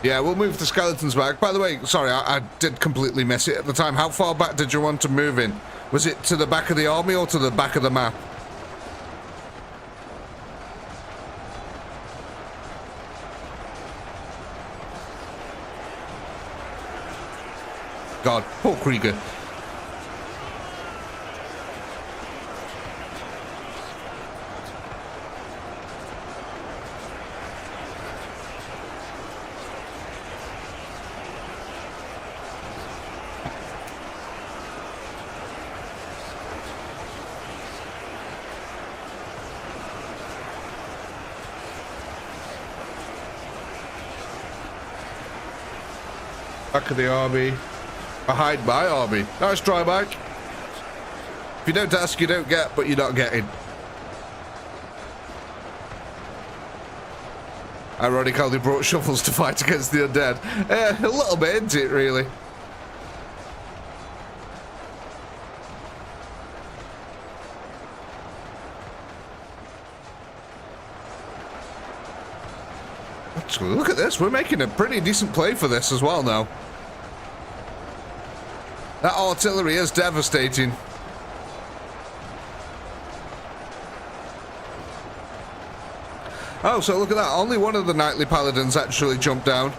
Yeah, we'll move the skeletons back. By the way, sorry, I did completely miss it at the time. How far back did you want to move in? Was it to the back of the army or to the back of the map? God, poor Krieger. Back of the army. Behind my army. Nice try, Mike. If you don't ask, you don't get, but you're not getting. Ironic how they brought shovels to fight against the undead. A little bit, isn't it, really? Look at this. We're making a pretty decent play for this as well now. That artillery is devastating. Oh, so look at that. Only one of the knightly paladins actually jumped down.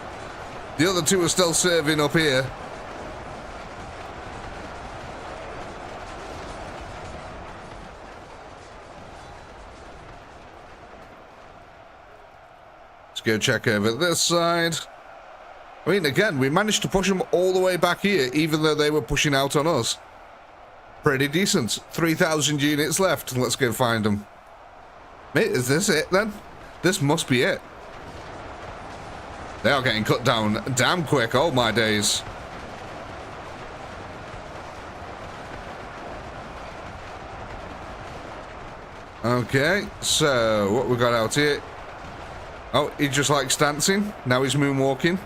The other two are still serving up here. Let's go check over this side. I mean, again, we managed to push them all the way back here, even though they were pushing out on us. Pretty decent. 3,000 units left. Let's go find them. Mate, is this it then? This must be it. They are getting cut down damn quick. Oh my days. Okay, so what we got out here? Oh, he just likes dancing. Now he's moonwalking.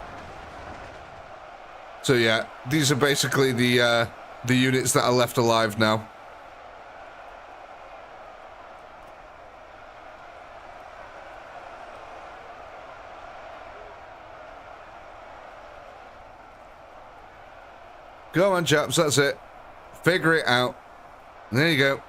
So yeah, these are basically the units that are left alive now. Go on, chaps, that's it. Figure it out. There you go.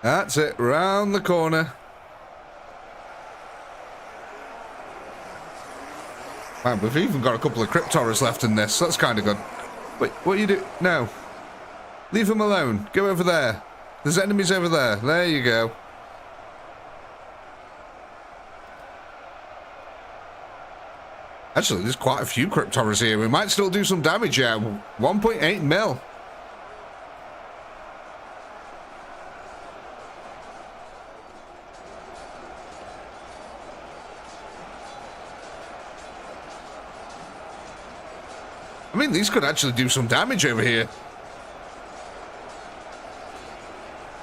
That's it, round the corner. Man, we've even got a couple of cryptorers left in this. That's kind of good. Wait, what are you doing? No. Leave them alone. Go over there. There's enemies over there. There you go. Actually, there's quite a few cryptorers here. We might still do some damage, yeah. 1.8 mil. I mean, these could actually do some damage over here.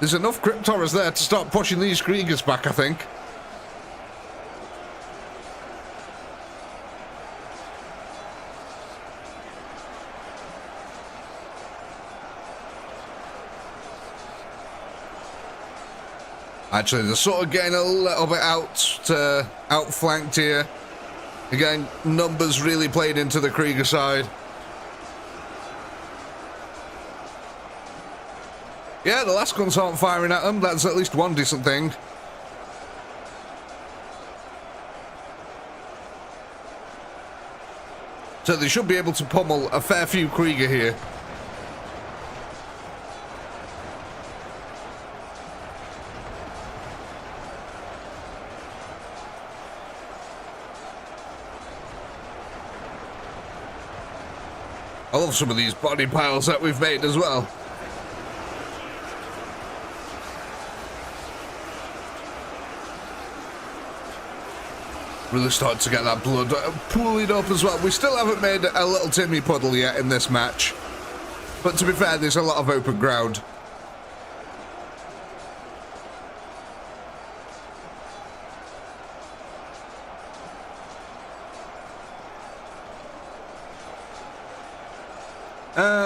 There's enough cryptorers there to start pushing these creegers back, I think. Actually, they're sort of getting a little bit outflanked here. Again, numbers really played into the Krieger side. Yeah, the last guns aren't firing at them. That's at least one decent thing. So they should be able to pummel a fair few Krieger here. I love some of these body piles that we've made as well. Really starting to get that blood pooling up as well. We still haven't made a little Timmy puddle yet in this match. But to be fair, there's a lot of open ground.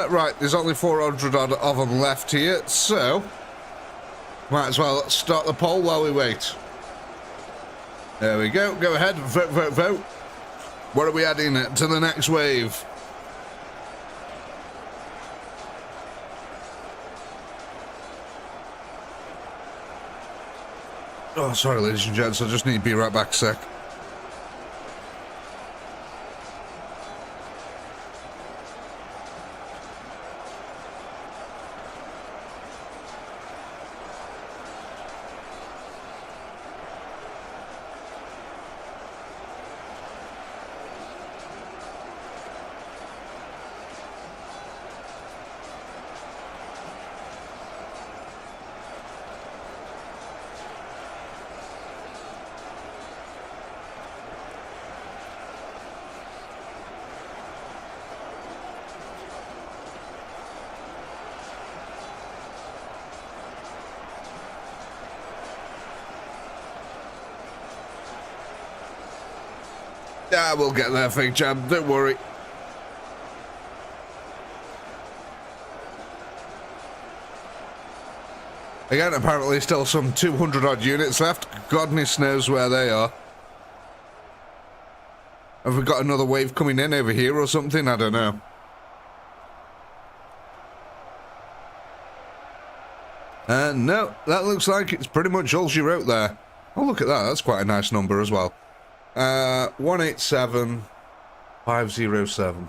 Right, there's only 400 odd of them left here, so might as well start the poll while we wait. There we go. Go ahead. Vote, vote, vote. What are we adding to the next wave? Oh, sorry, ladies and gents. I just need to be right back a sec. Yeah, we'll get there, Fake Jam. Don't worry. Again, apparently still some 200 odd units left. Goodness knows where they are. Have we got another wave coming in over here or something? I don't know. No, that looks like it's pretty much all she wrote there. Oh, look at that. That's quite a nice number as well. 187507.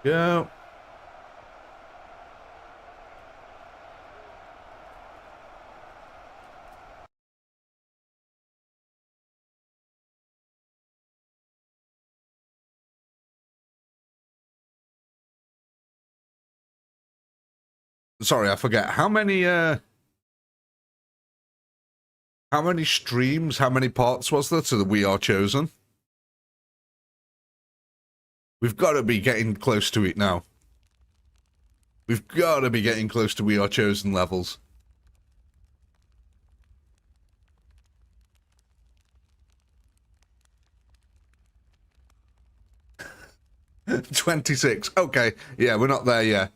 Go. Sorry, I forget. How many streams, how many parts was there to the We Are Chosen? We've got to be getting close to it now. We've got to be getting close to We Are Chosen levels. $26. Okay, yeah, we're not there yet.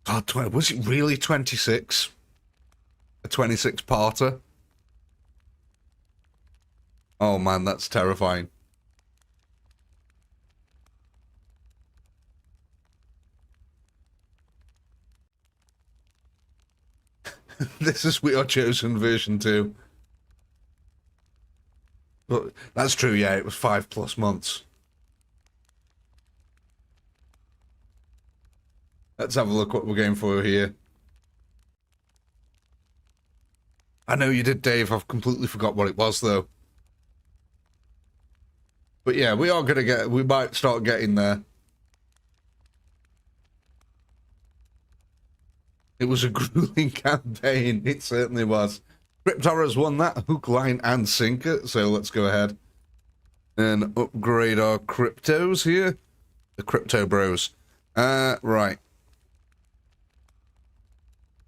God, was it really 26? A 26-parter? Oh man, that's terrifying. This is We Are Chosen version 2. But that's true, yeah, it was 5+ months. Let's have a look what we're going for here. I know you did, Dave. I've completely forgot what it was, though. But yeah, we are going to get... We might start getting there. It was a grueling campaign. It certainly was. Cryptora's won that hook, line, and sinker. So let's go ahead and upgrade our cryptos here. The crypto bros. Right.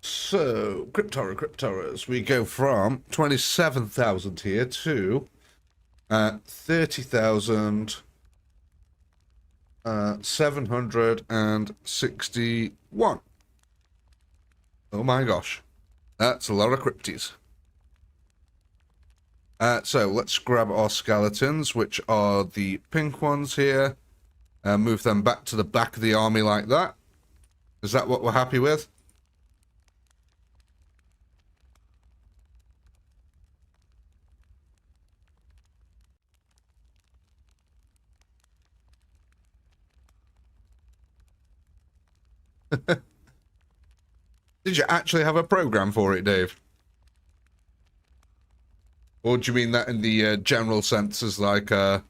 So, Cryptoras, we go from 27,000 here to 30,761. Oh my gosh. That's a lot of crypties. So, let's grab our skeletons, which are the pink ones here. Move them back to the back of the army like that. Is that what we're happy with? Did you actually have a program for it, Dave? Or do you mean that in the general sense as like a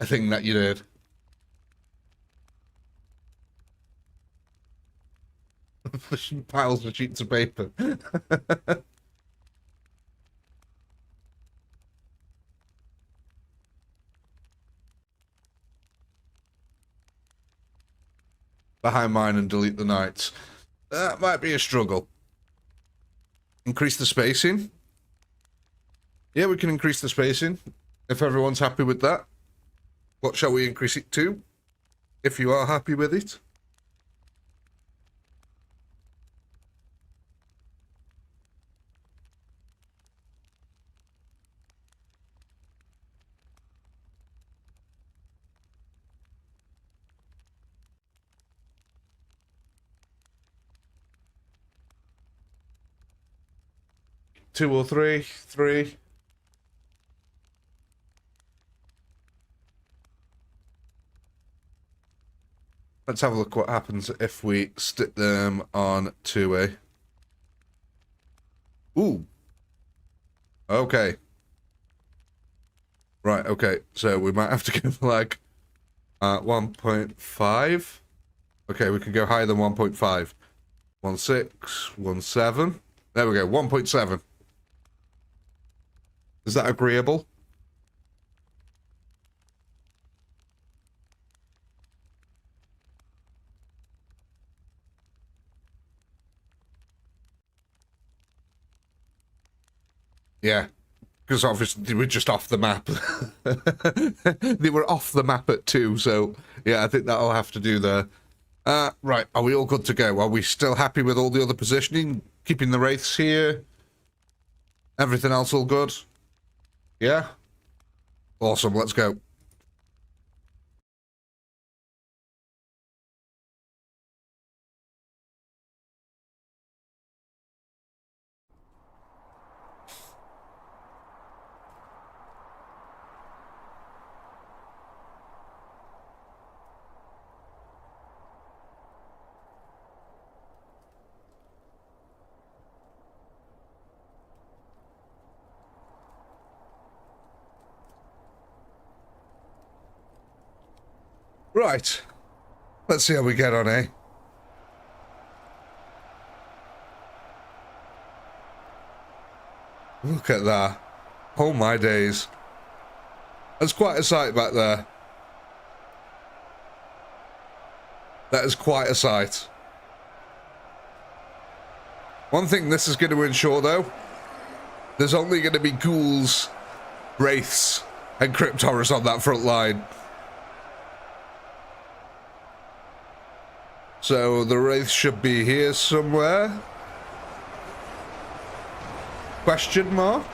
thing that you did? Piles of sheets of paper. Behind mine and delete the knights. That might be a struggle. Increase the spacing. Yeah, we can increase the spacing. If everyone's happy with that. What shall we increase it to? If you are happy with it. Two or three? Three. Let's have a look what happens if we stick them on two-way. Ooh. Okay. Right, okay. So we might have to go for like 1.5. Okay, we can go higher than 1.5. 1.6, 1.7. There we go, 1.7. Is that agreeable? Yeah, because obviously they were just off the map. They were off the map at 2, so yeah, I think that'll have to do there. Right, are we all good to go? Are we still happy with all the other positioning? Keeping the wraiths here? Everything else all good? Yeah? Awesome, let's go. Right. Let's see how we get on, eh? Look at that. Oh my days. That's quite a sight back there. That is quite a sight. One thing this is going to ensure, though, there's only going to be ghouls, wraiths, and crypt horrors on that front line. So the wraiths should be here somewhere. Question mark?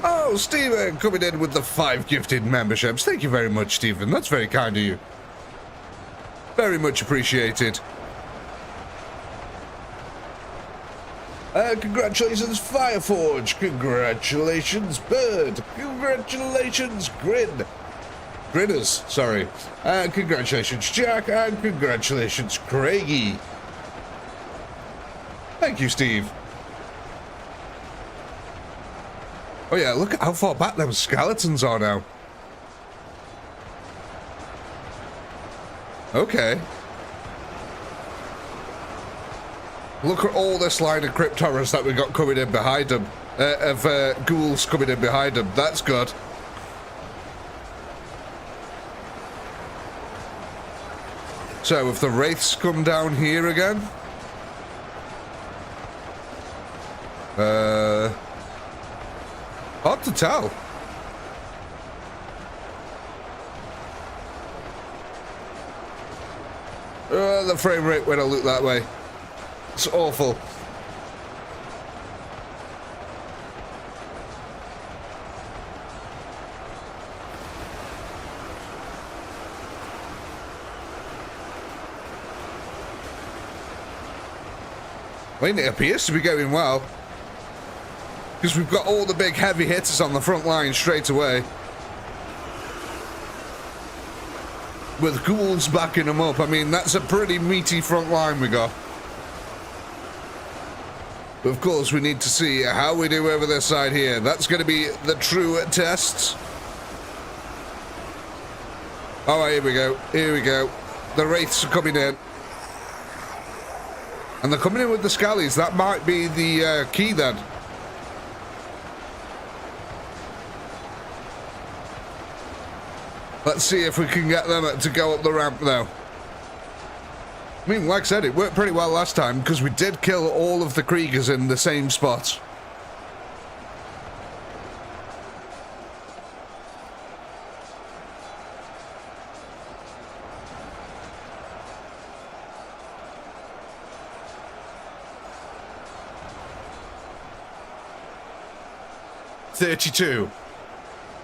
Oh, Stephen, coming in with the 5 gifted memberships. Thank you very much, Stephen. That's very kind of you. Very much appreciated. Congratulations, Fireforge. Congratulations, Bird. Congratulations, Grin. Grinners, sorry. Congratulations, Jack. And congratulations, Craigie. Thank you, Steve. Oh yeah, look at how far back them skeletons are now. Okay. Look at all this line of crypt horrors that we got coming in behind them. Ghouls coming in behind them. That's good. So, if the wraiths come down here again... hard to tell. The frame rate when I look that way. It's awful. I mean, it appears to be going well. Because we've got all the big heavy hitters on the front line straight away. With ghouls backing them up. I mean, that's a pretty meaty front line we got. But of course, we need to see how we do over this side here. That's going to be the true test. Oh, here we go. Here we go. The wraiths are coming in. And they're coming in with the scallies. That might be the key then. Let's see if we can get them to go up the ramp now. I mean, like I said, it worked pretty well last time because we did kill all of the creegers in the same spot.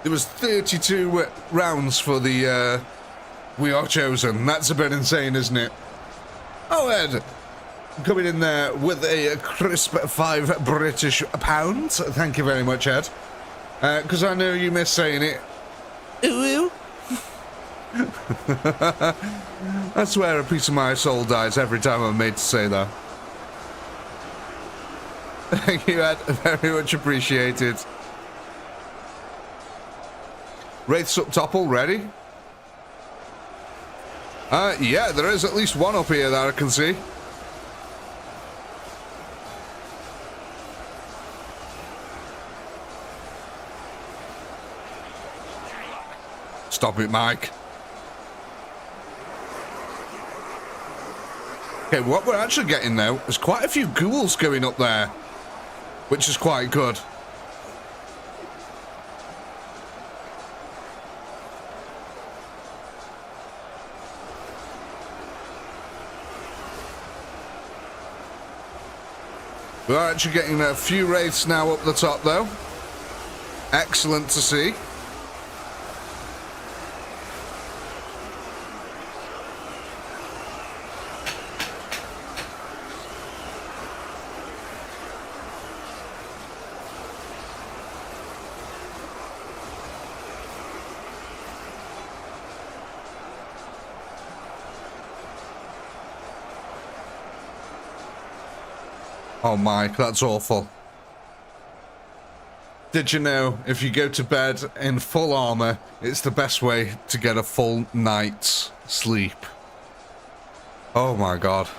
There was 32 rounds for the We Are Chosen. That's a bit insane, isn't it? Oh, Ed, coming in there with a crisp £5 British pounds. Thank you very much, Ed. Because I know you miss saying it. Ooh. I swear a piece of my soul dies every time I'm made to say that. Thank you, Ed. Very much appreciated. Wraiths up top already? Yeah, there is at least one up here that I can see. Stop it, Mike. Okay, what we're actually getting now is quite a few ghouls going up there, which is quite good. We are actually getting a few wraiths now up the top, though. Excellent to see. Oh my, that's awful. Did you know, if you go to bed in full armor, it's the best way to get a full night's sleep? Oh my god.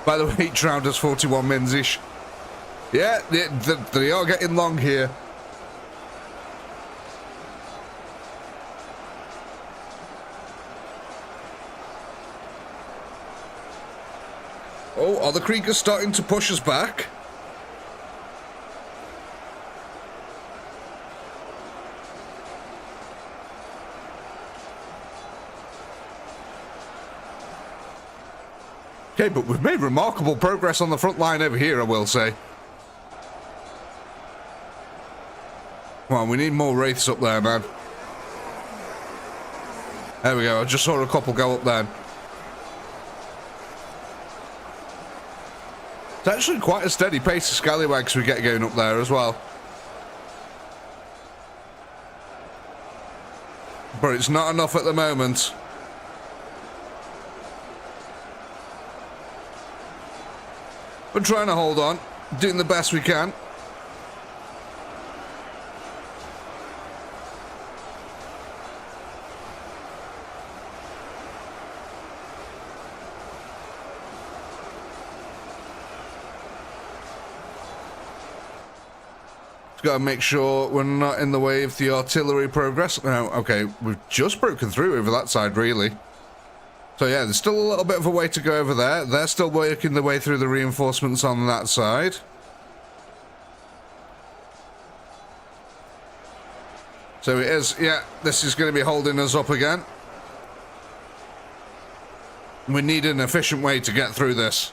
By the way, each round is 41 mins-ish. Yeah, they are getting long here. Oh, are the creegers starting to push us back? Okay, but we've made remarkable progress on the front line over here, I will say. Well, we need more wraiths up there, man. There we go, I just saw a couple go up there. It's actually quite a steady pace of scallywags we get going up there as well. But it's not enough at the moment. We're trying to hold on, doing the best we can. Got to make sure we're not in the way of the artillery progress. Now, okay, we've just broken through over that side, really. So yeah, there's still a little bit of a way to go over there. They're still working their way through the reinforcements on that side. So it is, yeah, this is going to be holding us up again. We need an efficient way to get through this.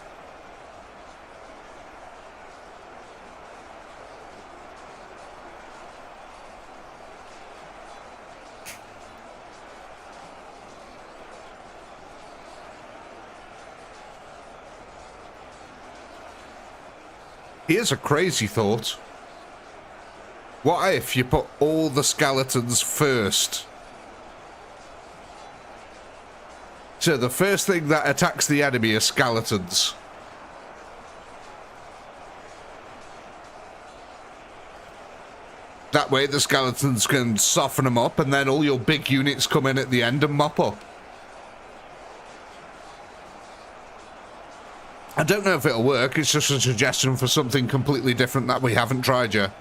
Here's a crazy thought. What if you put all the skeletons first? So the first thing that attacks the enemy is skeletons. That way the skeletons can soften them up, and then all your big units come in at the end and mop up. I don't know if it'll work, it's just a suggestion for something completely different that we haven't tried yet.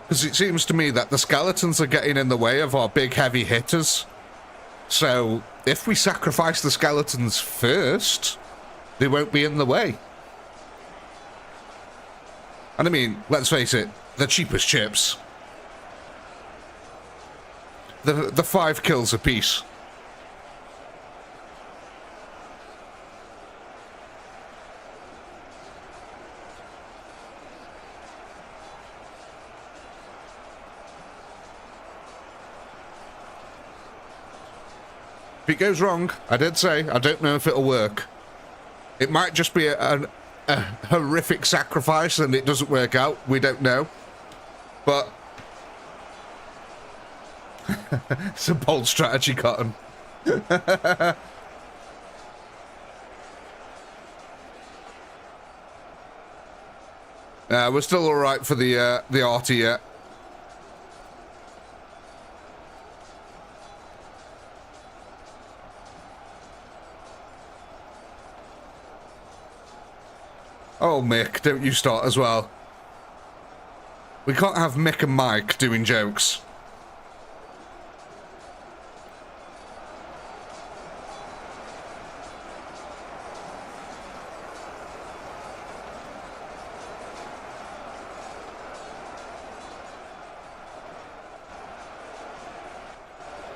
Because it seems to me that the skeletons are getting in the way of our big heavy hitters. So, if we sacrifice the skeletons first, they won't be in the way. And I mean, let's face it, the cheapest chips. The 5 kills apiece. If it goes wrong, I did say, I don't know if it'll work. It might just be a horrific sacrifice and it doesn't work out. We don't know. But it's a bold strategy, Cotton. We're still alright for the arty yet. Oh, Mick, don't you start as well. We can't have Mick and Mike doing jokes.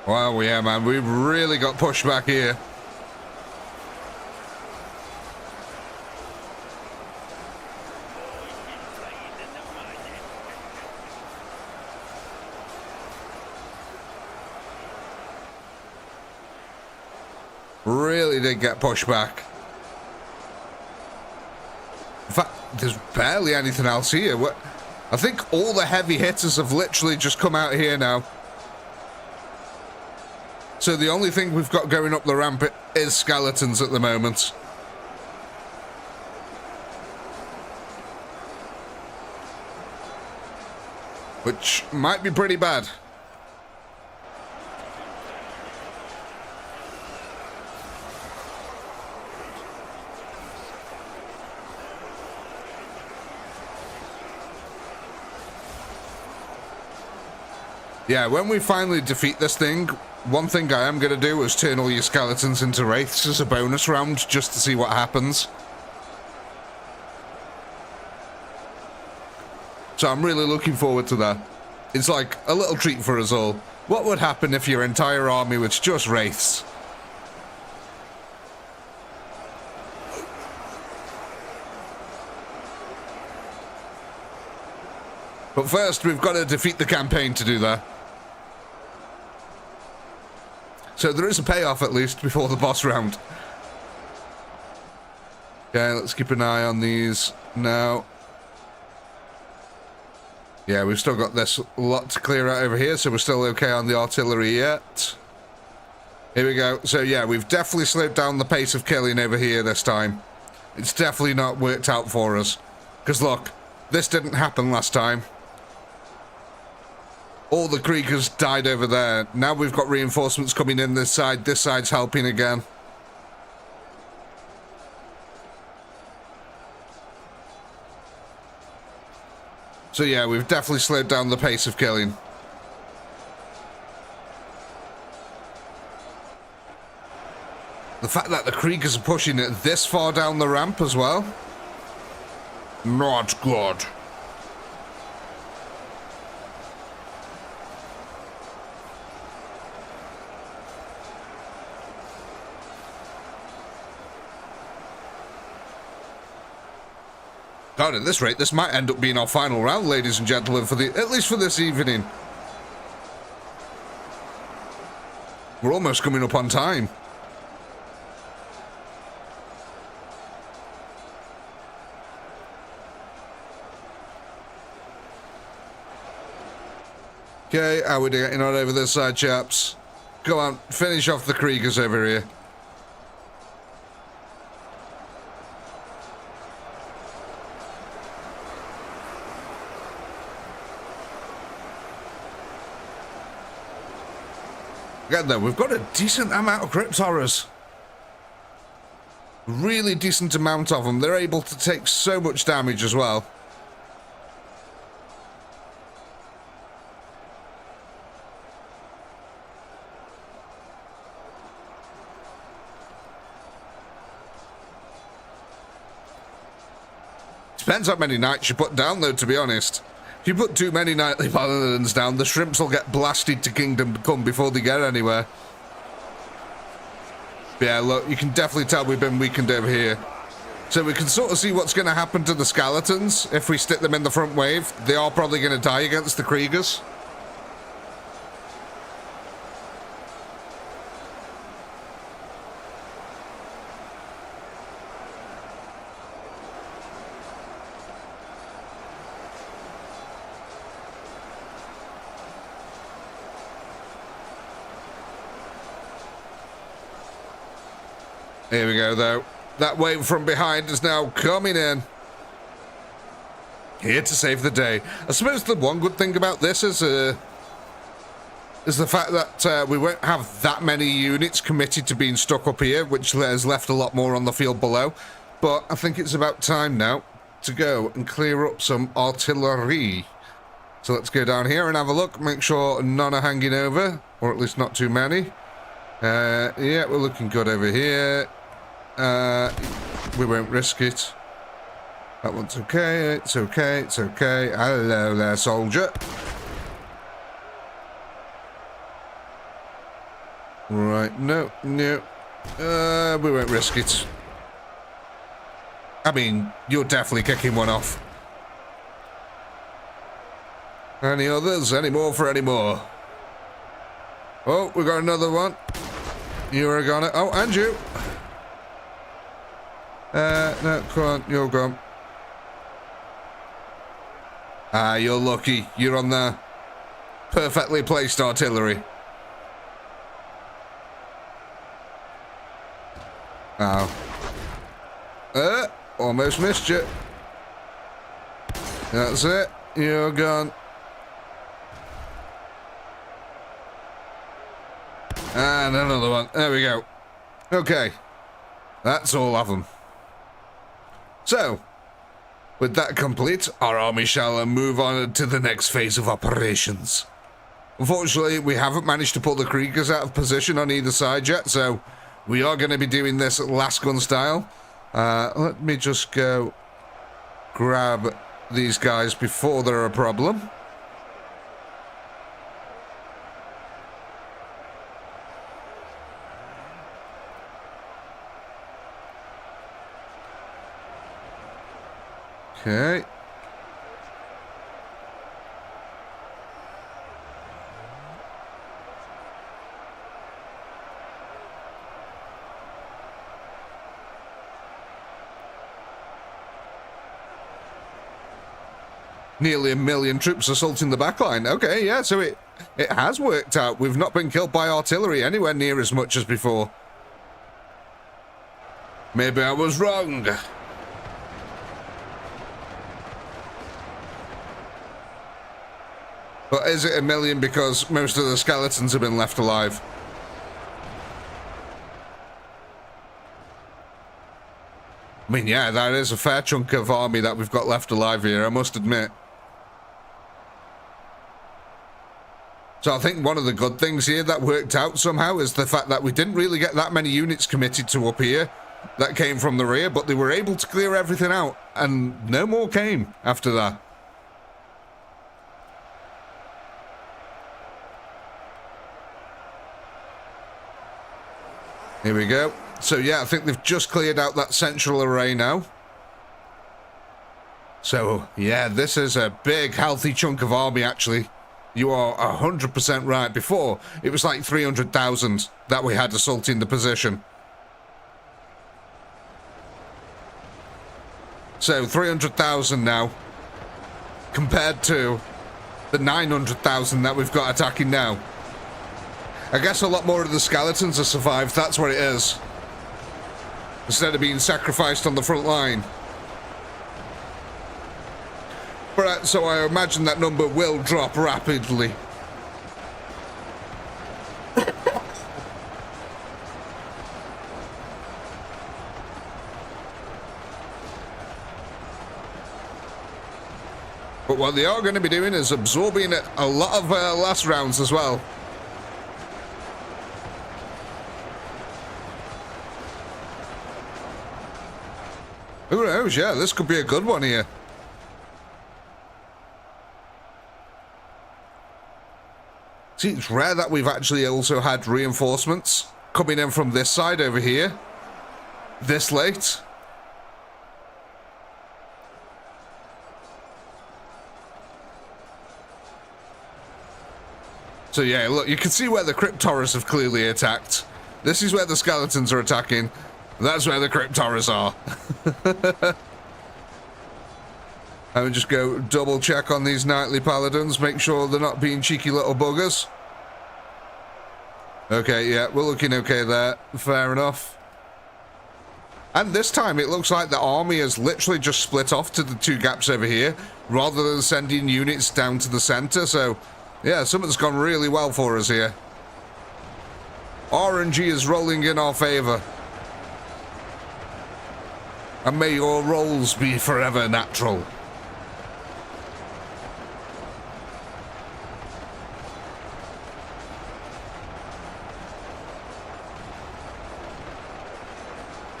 Wow, yeah, man, we've really got pushed back here. Really did get pushed back. In fact, there's barely anything else here. I think all the heavy hitters have literally just come out here now. So the only thing we've got going up the ramp is skeletons at the moment. Which might be pretty bad. Yeah, when we finally defeat this thing, one thing I am going to do is turn all your skeletons into wraiths as a bonus round, just to see what happens. So I'm really looking forward to that. It's like a little treat for us all. What would happen if your entire army was just wraiths? But first, we've got to defeat the campaign to do that. So there is a payoff, at least, before the boss round. Okay, let's keep an eye on these now. Yeah, we've still got this lot to clear out over here, so we're still okay on the artillery yet. Here we go. So yeah, we've definitely slowed down the pace of killing over here this time. It's definitely not worked out for us. Because look, this didn't happen last time. All the creegers died over there. Now we've got reinforcements coming in this side. This side's helping again. So yeah, we've definitely slowed down the pace of killing. The fact that the creegers are pushing it this far down the ramp as well. Not good. God, at this rate, this might end up being our final round, ladies and gentlemen, at least for this evening. We're almost coming up on time. Okay, how are we getting on over this side, chaps? Go on, finish off the creegers over here. Again, though, we've got a decent amount of crypt horrors. Really decent amount of them. They're able to take so much damage as well. Depends how many knights you put down, though, to be honest. If you put too many knightly paladins down, the shrimps will get blasted to kingdom come before they get anywhere. But yeah, look, you can definitely tell we've been weakened over here. So we can sort of see what's going to happen to the skeletons if we stick them in the front wave. They are probably going to die against the creegers. Here we go, though. That wave from behind is now coming in. Here to save the day. I suppose the one good thing about this is the fact that we won't have that many units committed to being stuck up here, which has left a lot more on the field below. But I think it's about time now to go and clear up some artillery. So let's go down here and have a look. Make sure none are hanging over, or at least not too many. Yeah, we're looking good over here. We won't risk it. That one's okay. It's okay. It's okay. Hello there, soldier. no, no. We won't risk it. I mean, you're definitely kicking one off. Any others? Any more for any more? Oh, we got another one. You are gonna. Oh, and you. No, come on, you're gone. Ah, you're lucky. You're on the perfectly placed artillery. Oh. Almost missed you. That's it. You're gone. And another one. There we go. Okay. That's all of them. So, with that complete, our army shall move on to the next phase of operations. Unfortunately, we haven't managed to pull the creegers out of position on either side yet, so we are going to be doing this last gun style. Let me just go grab these guys before they're a problem. Okay. Nearly 1 million troops assaulting the backline. Okay, yeah, so it has worked out. We've not been killed by artillery anywhere near as much as before. Maybe I was wrong. But is it 1 million because most of the skeletons have been left alive? I mean, yeah, that is a fair chunk of army that we've got left alive here, I must admit. So I think one of the good things here that worked out somehow is the fact that we didn't really get that many units committed to up here that came from the rear, but they were able to clear everything out, and no more came after that. Here we go. So yeah, I think they've just cleared out that central array now. So yeah, this is a big healthy chunk of army actually. You are 100% right. Before, it was like 300,000 that we had assaulting the position. So 300,000 now, compared to the 900,000 that we've got attacking now. I guess a lot more of the skeletons have survived, that's what it is. Instead of being sacrificed on the front line. But so I imagine that number will drop rapidly. But what they are going to be doing is absorbing a lot of last rounds as well. Who knows? Yeah, this could be a good one here. See, it's rare that we've actually also had reinforcements coming in from this side over here this late. So yeah, look, you can see where the Cryptorus have clearly attacked. This is where the skeletons are attacking. That's where the Cryptorus are. I would just go double check on these knightly paladins, make sure they're not being cheeky little buggers. Okay, yeah, we're looking okay there. Fair enough. And this time it looks like the army has literally just split off to the two gaps over here, rather than sending units down to the center. So, yeah, something's gone really well for us here. RNG is rolling in our favor. And may your rolls be forever natural.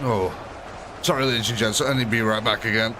Oh, sorry ladies and gents, I need to be right back again.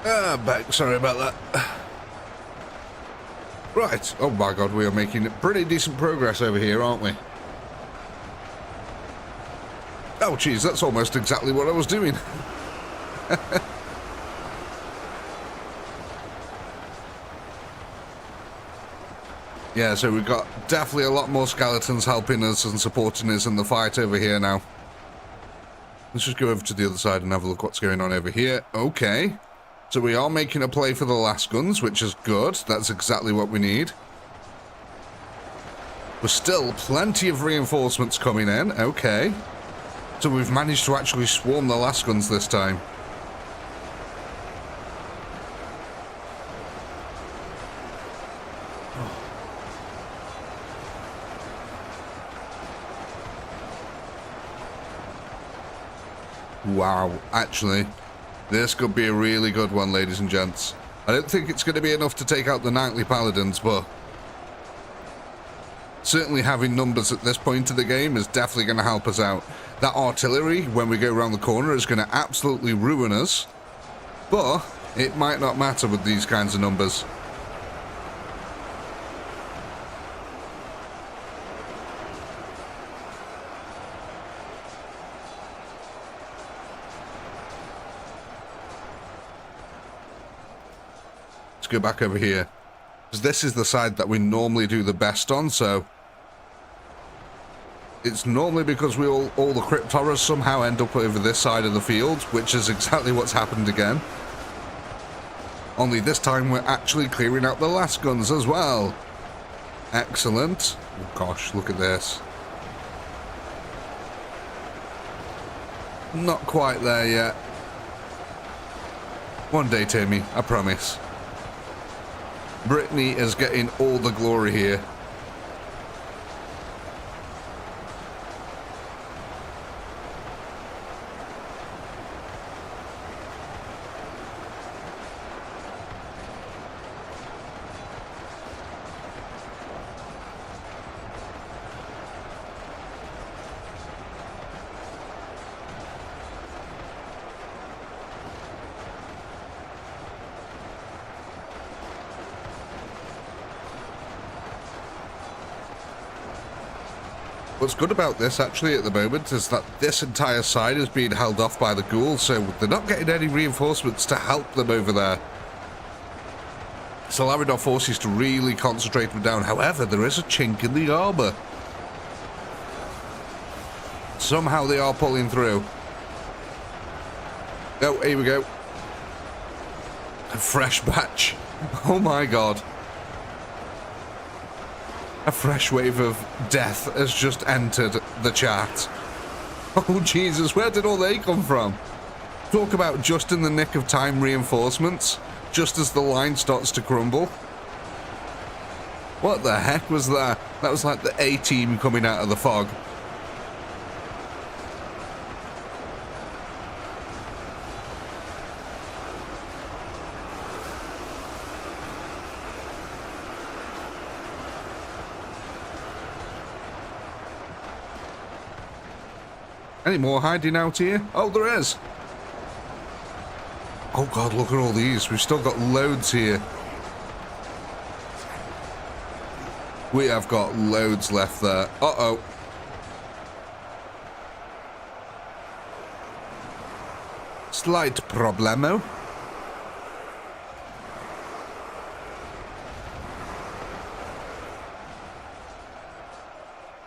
Back. Sorry about that. Right. Oh my god, we are making pretty decent progress over here, aren't we? Oh, geez, that's almost exactly what I was doing. Yeah, so we've got definitely a lot more skeletons helping us and supporting us in the fight over here now. Let's just go over to the other side and have a look what's going on over here. Okay. So we are making a play for the last guns, which is good. That's exactly what we need. There's still plenty of reinforcements coming in. Okay. So we've managed to actually swarm the last guns this time. Wow, actually, this could be a really good one, ladies and gents. I don't think it's going to be enough to take out the knightly paladins, but certainly having numbers at this point of the game is definitely going to help us out. That artillery, when we go around the corner, is going to absolutely ruin us, but it might not matter with these kinds of numbers. Go back over here, because this is the side that we normally do the best on, so it's normally because we all the crypt horrors somehow end up over this side of the field, which is exactly what's happened again. Only this time we're actually clearing out the last guns as well. Excellent. Oh gosh, look at this. Not quite there yet. One day, Timmy, I promise. Brittany is getting all the glory here. What's good about this, actually, at the moment, is that this entire side is being held off by the ghouls, so they're not getting any reinforcements to help them over there. It's allowing our forces to really concentrate them down. However, there is a chink in the armor. Somehow they are pulling through. Oh, here we go. A fresh batch. Oh my god. A fresh wave of death has just entered the chat. Oh Jesus, where did all they come from? Talk about just in the nick of time reinforcements, just as the line starts to crumble. What the heck was that? That was like the A-team coming out of the fog. Any more hiding out here? Oh, there is. Oh god, look at all these. We've still got loads here. We have got loads left there. Uh-oh. Slight problemo.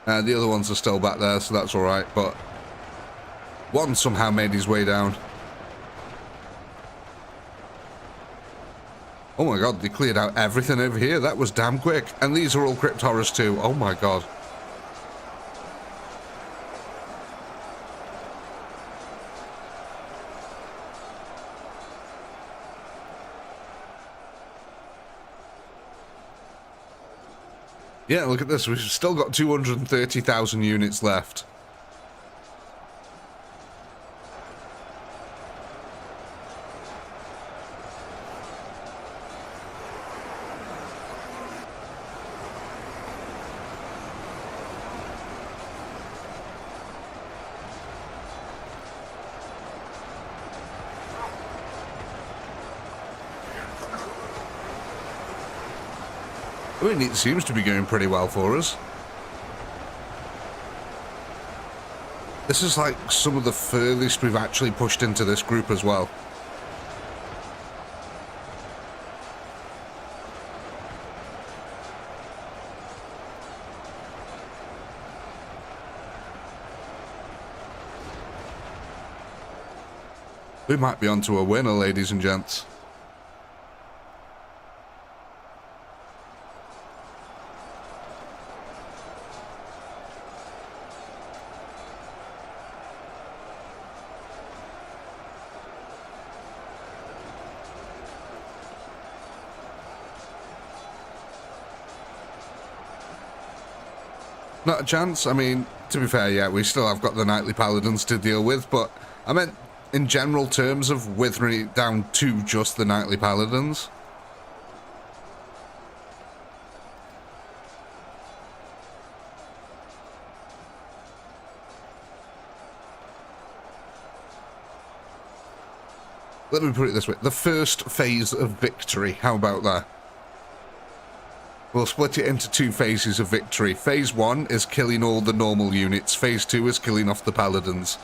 The other ones are still back there, so that's alright, but one somehow made his way down. Oh my god, they cleared out everything over here. That was damn quick. And these are all crypt horrors too. Oh my god. Yeah, look at this. We've still got 230,000 units left. I mean, it seems to be going pretty well for us. This is like some of the furthest we've actually pushed into this group as well. We might be onto a winner, ladies and gents. Not a chance. I mean, to be fair, yeah, we still have got the Knightly Paladins to deal with, but I meant in general terms of withering it down to just the Knightly Paladins. Let me put it this way. The first phase of victory. How about that? We'll split it into two phases of victory. Phase 1 is killing all the normal units. Phase 2 is killing off the paladins.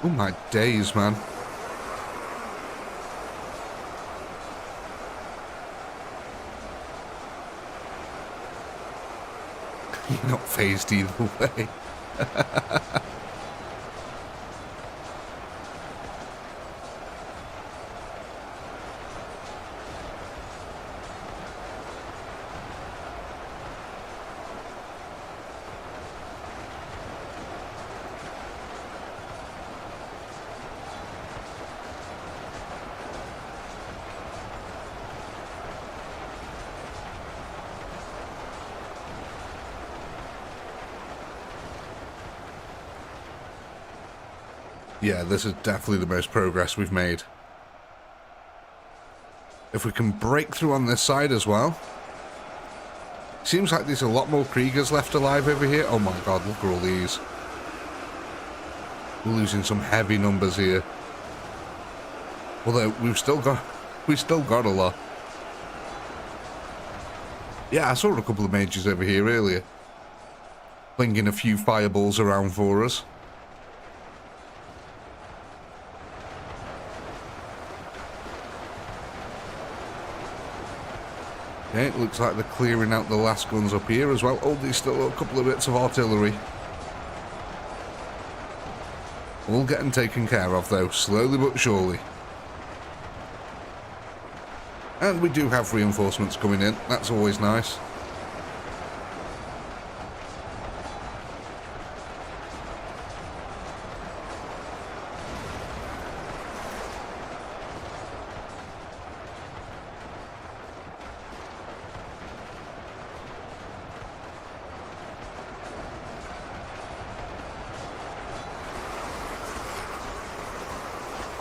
Oh my days, man. You're not phased either way. Yeah, this is definitely the most progress we've made. If we can break through on this side as well. Seems like there's a lot more Kriegers left alive over here. Oh my god, look at all these. We're losing some heavy numbers here. Although we've still got a lot. Yeah, I saw a couple of mages over here earlier. Flinging a few fireballs around for us. Okay, it looks like they're clearing out the last guns up here as well. Oh, there's still a couple of bits of artillery. All getting taken care of though, slowly but surely. And we do have reinforcements coming in, that's always nice.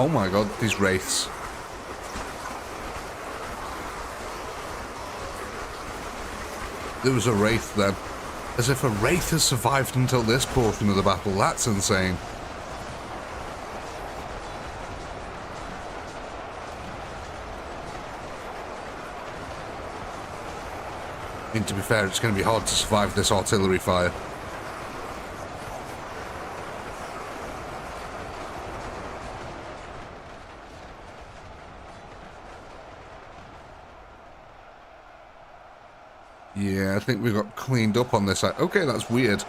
Oh my god, these wraiths. There was a wraith then. As if a wraith has survived until this portion of the battle. That's insane. I mean, to be fair, it's going to be hard to survive this artillery fire. Yeah, I think we got cleaned up on this side. Okay, that's weird.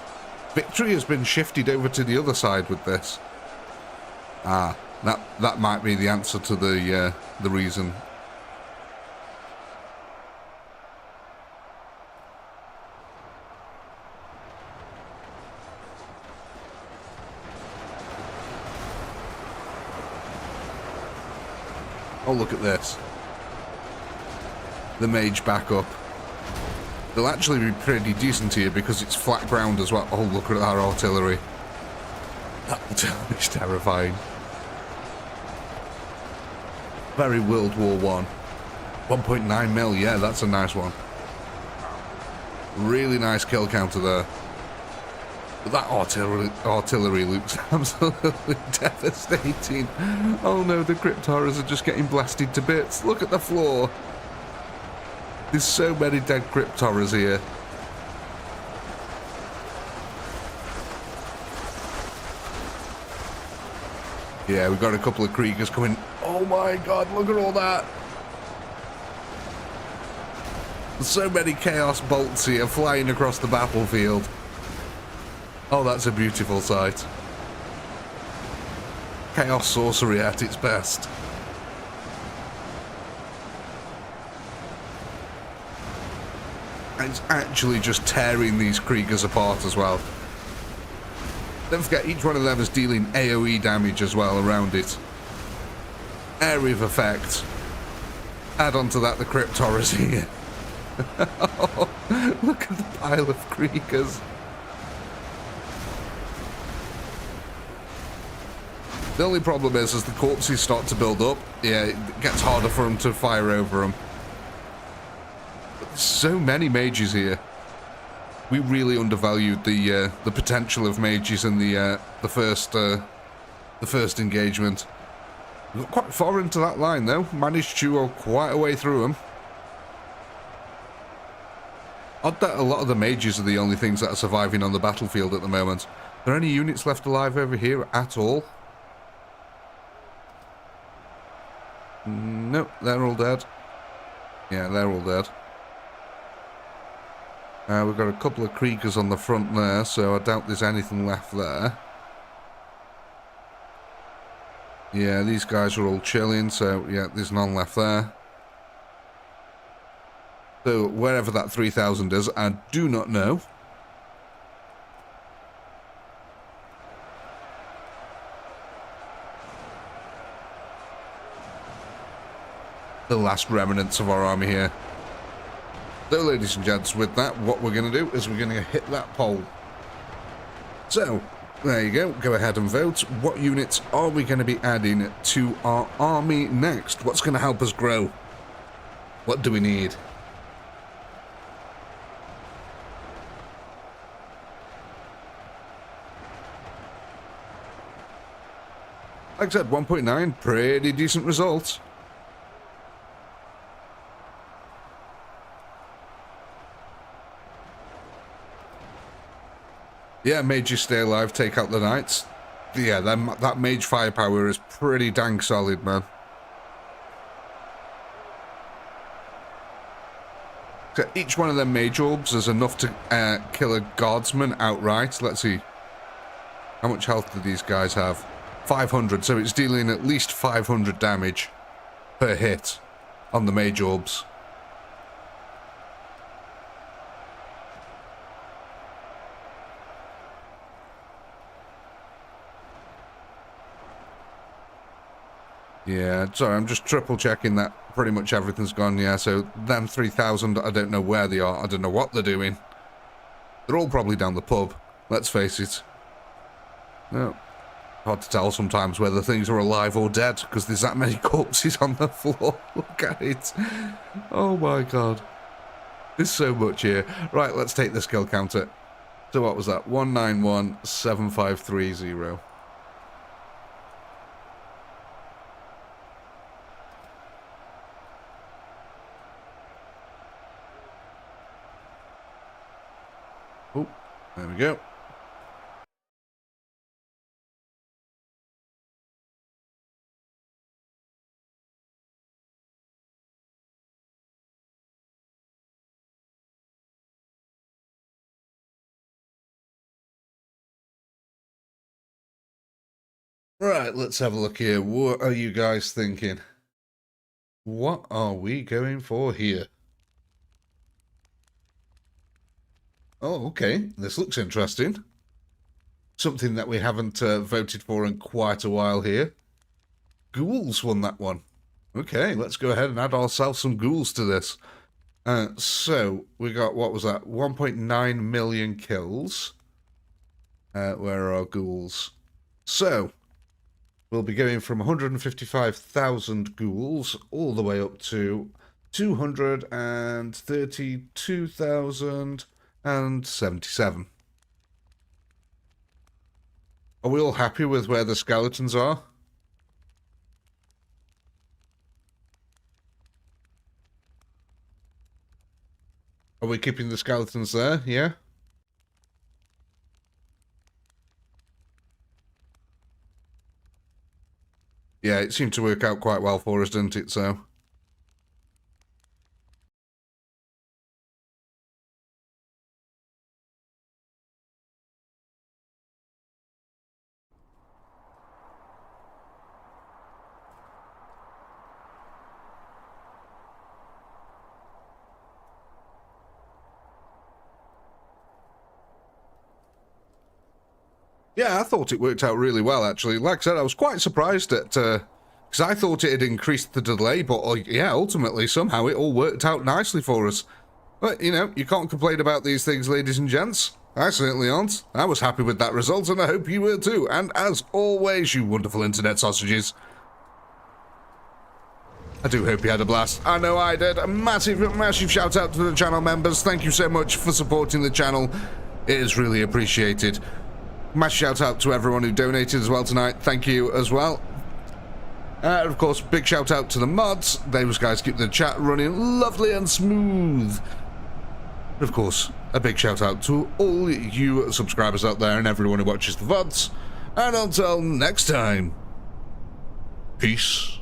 Victory has been shifted over to the other side with this. Ah, that might be the answer to the reason. Oh, look at this. The mage back up. They'll actually be pretty decent here because it's flat ground as well. Oh, look at our artillery. That artillery is terrifying. Very World War I. 1.9 mil, yeah, that's a nice one. Really nice kill counter there. But that artillery looks absolutely devastating. Oh no, the crypt horrors are just getting blasted to bits. Look at the floor. There's so many dead crypt horrors here. Yeah, we've got a couple of creegers coming. Oh my god, look at all that. There's so many chaos bolts here flying across the battlefield. Oh, that's a beautiful sight. Chaos sorcery at its best. And it's actually just tearing these creegers apart as well. Don't forget, each one of them is dealing AoE damage as well around it. Area of effect. Add on to that the crypt horrors here. Oh, look at the pile of creekers. The only problem is, as the corpses start to build up, yeah, it gets harder for them to fire over them. But there's so many mages here. We really undervalued the potential of mages in the first engagement. We got quite far into that line though. Managed to go quite a way through them. Odd that a lot of the mages are the only things that are surviving on the battlefield at the moment. Are there any units left alive over here at all? Nope, they're all dead. Yeah, they're all dead. We've got a couple of creekers on the front there, so I doubt there's anything left there. Yeah, these guys are all chilling, so yeah, there's none left there. So, wherever that 3,000 is, I do not know. The last remnants of our army here. So, ladies and gents, with that, what we're going to do is we're going to hit that poll. So, there you go. Go ahead and vote. What units are we going to be adding to our army next? What's going to help us grow? What do we need? Like I said, 1.9, pretty decent results. Yeah, mages stay alive, take out the knights. Yeah, that mage firepower is pretty dang solid, man. So each one of them mage orbs is enough to kill a guardsman outright. Let's see. How much health do these guys have? 500, so it's dealing at least 500 damage per hit on the mage orbs. Yeah, sorry, I'm just triple checking that pretty much everything's gone. Yeah, so them 3,000, I don't know where they are. I don't know what they're doing. They're all probably down the pub, let's face it. No. Hard to tell sometimes whether things are alive or dead, because there's that many corpses on the floor. Look at it. Oh my god. There's so much here. Right, let's take the skill counter. So what was that? 1917530. Oh, there we go. Right, let's have a look here. What are you guys thinking? What are we going for here? Oh, okay. This looks interesting. Something that we haven't voted for in quite a while here. Ghouls won that one. Okay, let's go ahead and add ourselves some ghouls to this. So, we got, what was that? 1.9 million kills. Where are our ghouls? So, we'll be going from 155,000 ghouls all the way up to 232,077. Are we all happy with where the skeletons are? Are we keeping the skeletons there? Yeah? Yeah, it seemed to work out quite well for us, didn't it, so... Yeah, I thought it worked out really well, actually. Like I said, I was quite surprised at... because I thought it had increased the delay, but yeah, ultimately, somehow, it all worked out nicely for us. But, you know, you can't complain about these things, ladies and gents. I certainly aren't. I was happy with that result, and I hope you were too. And as always, you wonderful internet sausages, I do hope you had a blast. I know I did. A massive, massive shout out to the channel members. Thank you so much for supporting the channel. It is really appreciated. Massive shout out to everyone who donated as well tonight. Thank you as well. Of course, big shout out to the mods. Those guys keep the chat running lovely and smooth. Of course, a big shout out to all you subscribers out there and everyone who watches the VODs. And until next time, peace.